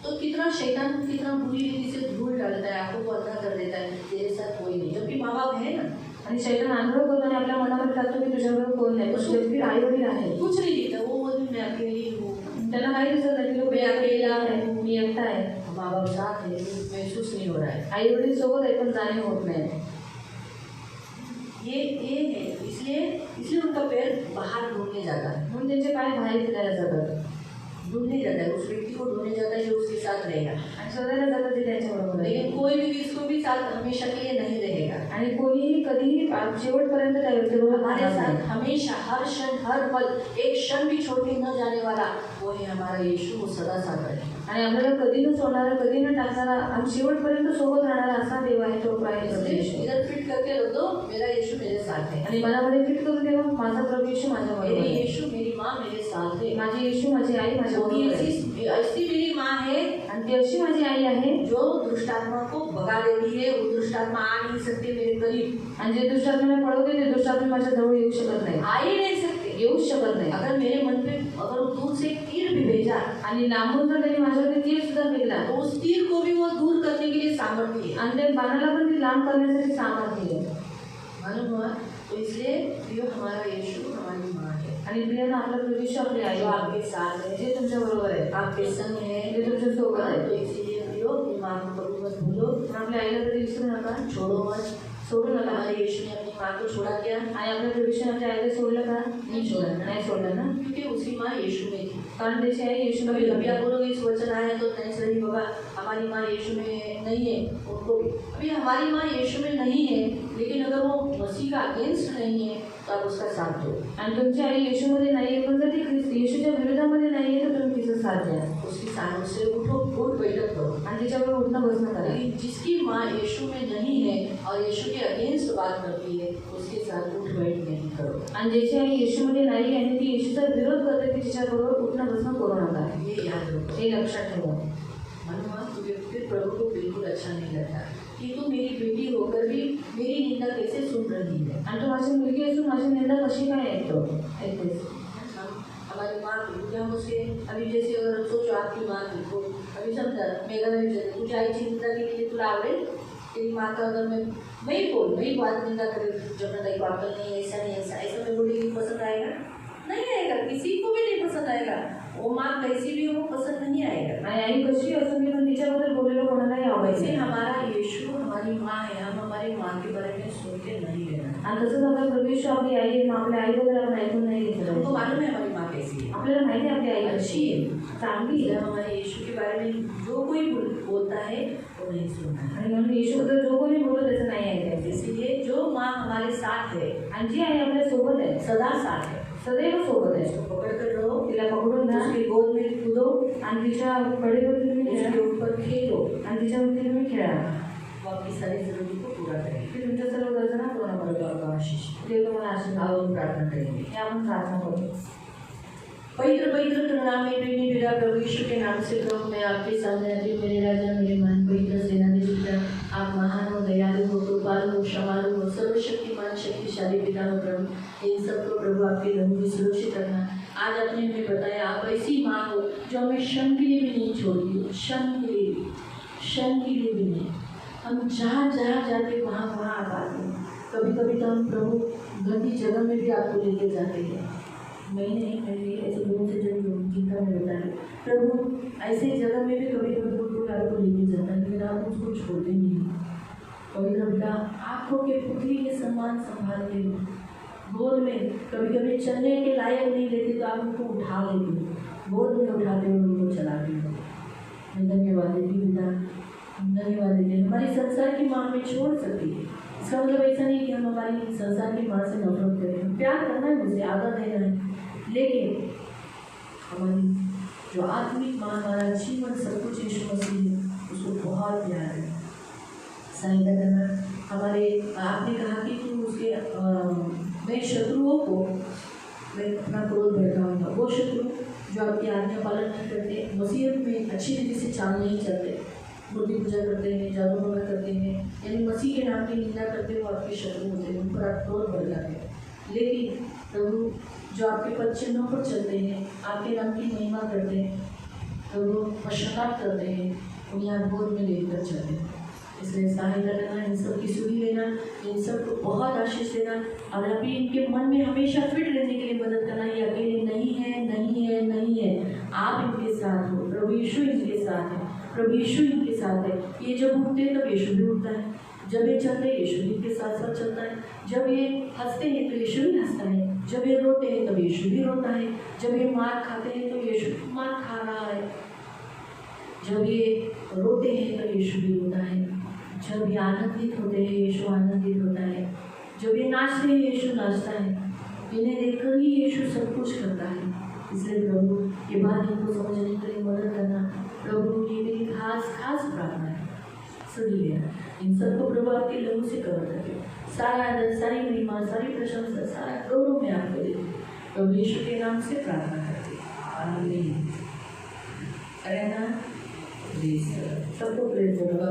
तो कितना शैतान कितना बुरी रीति से धूल डालता है, आपको को अंधा कर देता है, तेरे साथ कोई नहीं, जबकि माँ बाप है ना, आणि शैतान आंधळ करतो आणि आपल्या मनामध्ये टाकतो की तुझ्याबरोबर कोण नाही, पण शेवटी आई वडील आहे. कुछ नहीं दिखता. वो बोलती मैं अकेली हूँ, त्यांना काही दिसत नाही, ती लोक मी अकेला आहे, मी एकटा आहे, माँ बाप साथ है, महसूस नहीं हो रहा है. आई वडील सोबत आहे पण जाणीव होत नाही. ये है, इसलिए उनका पैर बाहर ढूंढने जाता है, म्हणून त्यांचे पाय बाहेर फिरायला जातात ढूंढने जाता है, उस व्यक्ति को ढूंढने जाता है जो उसके साथ रहेगा. आणि शोधायला जातात ते त्यांच्याबरोबर आहे. लेकिन कोई भी इसको भी साथ हमेशा के लिए नहीं रहेगा. आणि कोणीही कधीही शेवटपर्यंत त्या व्यक्तीबरोबर हमारे राहणार साथ नाही. हमेशा हर क्षण हर पल एक क्षण भी छोड़ के न जाने वाला वो है हमारा यीशु, वो सदा साथ रहेगा. आणि आपल्याला कधी न सोडणारा, कधी न टाकणारा आणि शेवटपर्यंत सोबत राहणारा असा देव आहे, तो आहे प्रभू येशू. इधर फिट करके रख दो, मेरा यीशु मेरे साथ है. आणि मनामध्ये फिट करून देवा, माझा प्रभू येशू माझ्याबरोबर मेरे आहे. यीशु मेरी माँ मेरे साथ है. माझे येशू माझी आई वो माझ्याबरोबर भी आहे. ऐसी मेरी माँ है आणि ती अशी माझी आई आहे जो दुष्टात्मा को भगा देती है. वो दुष्टात्मा आ नहीं सकते मेरे करीब, आणि जे दुष्टात्म्याला पळवते ते दुष्टात्मा माझ्या जवळ येऊ शकत नाही, आ ही नहीं सकते. येऊच शकत नाही. अगर मेरे मन पे अगर वो दूर से एक तीर भी भेजा आणि लांबून जर त्यांनी माझ्यावरती तीर सुद्धा फेकला तो उस तीर को भी वो दूर करने के लिए सामर्थ्य है. आणि त्या बाणाला पण ती लांब करण्यासाठी सामर्थ्य आहे. मालूम हुआ? तो इसलिए प्रियो हमारा यीशु हमारी माँ है, आणि प्रियानं आपला प्रभू येशू आपली आई जो आहे, आपके साथ है, जे तुमच्या बरोबर आहे, आपके संग है, जे तुमच्या सोबत तो आहे. इसीलिए प्रियो अपनी माँ को कभी मत भूलो, पण आपल्या आईला कधी विसरू नका, छोड़ो मत. सोडू नका. हमारे यीशु ने अपनी माँ को छोड़ा क्या? आणि आपल्या प्रभूने आपल्या आईला सोडलं का? नहीं छोड़ा. नाही सोडलं ना, क्योंकि उसकी माँ यीशु में थी. कारण त्याची आई कभी येशूमध्ये कभी आप होती. बोलोगे इस वचन आया तो नहीं सही बाबा, हमारी माँ यीशु में नहीं है. उनको भी अभी हमारी माँ यीशु में नहीं है, लेकिन अगर वो मसीह का अगेंस्ट नहीं है तो आप उसका साथ दो. आणि तुमची आई येशूमध्ये नाही आहे, पण जर ती येशूच्या विरोधामध्ये नाही आहे तर तुम्ही तिचं साथ द्या उसकी सामने से उठो, उठ बैठक करो. आणि तिच्याबरोबर उठणं बसणं करा. लेकिन जिसकी माँ यीशु में नहीं है और यीशु के अगेंस्ट बात करती है उसके साथ उठ बैठ नहीं करो. आणि ज्याची आई येशूमध्ये नाही आणि ती येशूचा विरोध करते ती तिच्याबरोबर उठणं बसणं करू नका. ये याद रखो. हे लक्षात ठेवा. मनवा तुझे फिर प्रभु को बिल्कुल अच्छा नहीं लगता कि तू मेरी बेटी होकर भी मेरी निंदा कैसे सुन रही है. आणि तू माझी मुलगी असून माझी निंदा कशी काय ऐकतो ऐकतेस. हमारी माँ की हम उसके अभी जैसे अगर सोचो आपकी माँ की को अभी समझा मेघा में विचार तुझ्या आईची निंदा केली की तुला आवडेल. तेरी माँ का अगर मैं ही बात निंदा करे जब ताई को अकल नहीं ऐसा नहीं ऐसा मैं बोलेगी पसंद आएगा? नहीं आएगा, किसी को भी नहीं पसंद आएगा. वो माँ कैसी भी हो वो पसंद नहीं आएगा. आणि आई कशी असून मी पण तिच्याबद्दल बोललेलं कोणालाही वैसे आवडायचं. हमारा यीशु हमारी माँ है, हम हमारी माँ के बारे में सोच के नहीं लेना. आणि तसंच आपला प्रभू येशू आपली आई आहे, मग आपल्या आईबद्दल आपण ऐकून नाही घेतलं हमको पाहिजे. मालूम है हमारी माँ कैसी है, आपल्याला माहिती आहे आपली आई अच्छी है, चांगली इसलिए आहे. हमारे यीशु के बारे में जो कोई बोलता है वो नहीं सुनना है. आणि म्हणून येशूबद्दल जो कोणी बोलतो त्याचं नाही ऐकायचं. इसलिए जो माँ हमारे साथ है, आणि जी आई आपल्या सोबत आहे, सदा साथ है, सदैव सोबत आहे, उसको पकड़ कर रहो, तिला पकडून धरा उसकी गोद में कूदो, आणि तिच्या कडेवरती तुम्ही उसके खेळा ऊपर खेलो, आणि तिच्यावरती तुम्ही खेळा. वो आपकी सारी जरूरत को पूरा करेगी. ती तुमच्या सर्व गरजा पूर्ण और करतो. आपका आशीष देव तुम्हाला आशीर्वाद आओ हम प्रार्थना करेंगे. हे आपण प्रार्थना करू. पवित्र पवित्र करुणामय प्रेमी पिता प्रभु यीशु के नाम से प्रभु मैं आपके सामने आती हूँ. मेरे राजा मेरे मान पवित्र सेनाधीश पिता, आप महान हो, दयालु हो, कृपालु हो, क्षमालु हो, सर्वशक्तिमान शक्तिशाली पिता हो प्रभु. इन सबको प्रभु आपके धन में सुरक्षित रखना. आज आपने हमें बताया आप ऐसी माँ हो जो हमें क्षण के लिए भी नहीं छोड़ती हो, क्षण के लिए भी नहीं. हम जहाँ जहाँ जाते वहाँ आप आते हैं. कभी कभी तो हम प्रभु गंदी जगह में भी आपको लेके जाते हैं। मैंने ऐसे लोगों से जब चिंता में होता है, प्रभु ऐसे जगह में भी कभी कभी कोई आपको लेके जाता है, लेकिन आप उसको छोड़ते नहीं। कभी कभी आँखों के पुतली के समान संभालते हो, गोद में कभी कभी चलने के लायक नहीं लेते तो आप उनको उठा लेते हो, गोद में उठाते हो, उनको चलाते हो। मैं धन्यवाद देती हूँ पिता, धन्यवाद देते हैं। हमारी संसार की माँ में छोड़ सकती है, इसका मतलब ऐसा नहीं कि हम हमारी संसार की माँ से नफरत करें, प्यार करना है, मुझे आदत देना है, लेकिन हमारी जो आत्मिक माँ, हमारा जीवन सब कुछ यीशु मसीह है, उसको बहुत प्यार है। सहायता करना हमारे, आपने कहा कि तू उसके मैं शत्रुओं को मैं अपना क्रोध भड़काऊंगा। वो शत्रु जो आपकी आज्ञा पालन नहीं करते, मसीहत में अच्छी रीति से चाल नहीं चलते, मूर्ति पूजा करते हैं, जादू टोना करते हैं, यानी मसीह के नाम की निंदा करते हैं, वो आपके शत्रु होते हैं, उन पर आप क्रोध भड़काते हैं। लेकिन प्रभु जो आपके पद चिन्हों पर चलते हैं, आपके नाम की महिमा करते हैं, प्रभु पश्चाताप करते हैं, उन्हें आप गोद में लेकर चलते हैं। इसलिए सहायता करना, इन सब की सुधि लेना, इन सब को बहुत आशीष देना, और अभी इनके मन में हमेशा फिट रहने के लिए मदद करना। ये अकेले नहीं है, नहीं है, नहीं है, आप इनके साथ हो, प्रभु यीशु इनके साथ है, प्रभु यीशु इनके साथ है। ये जब उठते हैं तब यीशु भी उठता है, जब ये चलते हैं यीशु भी इनके साथ साथ चलता है, जब ये हंसते हैं तो यीशु भी हंसता है, जब ये रोते हैं तब यीशु भी रोता है, जब ये मार खाते हैं तो यीशु मार खा रहा है, जब ये रोते हैं तो यीशु भी रोता है, जब ये आनंदित होते हैं यीशु आनंदित होता है, जब ये नाचते हैं यीशु नाचता है। इन्हें देखकर ही यीशु सब कुछ करता है। इसलिए प्रभु ये बात इनको समझने के लिए मदद करना। प्रभु ये मेरी खास प्रार्थना है, सुन लिया। इन सबको प्रभु आपके लहू से कवर करके सारा आदर, सारी महिमा, सारी प्रशंसा, सारा गौरव में आपको देते प्रभु यीशु के नाम से प्रार्थना करते, आमीन। सबको प्रेज करो।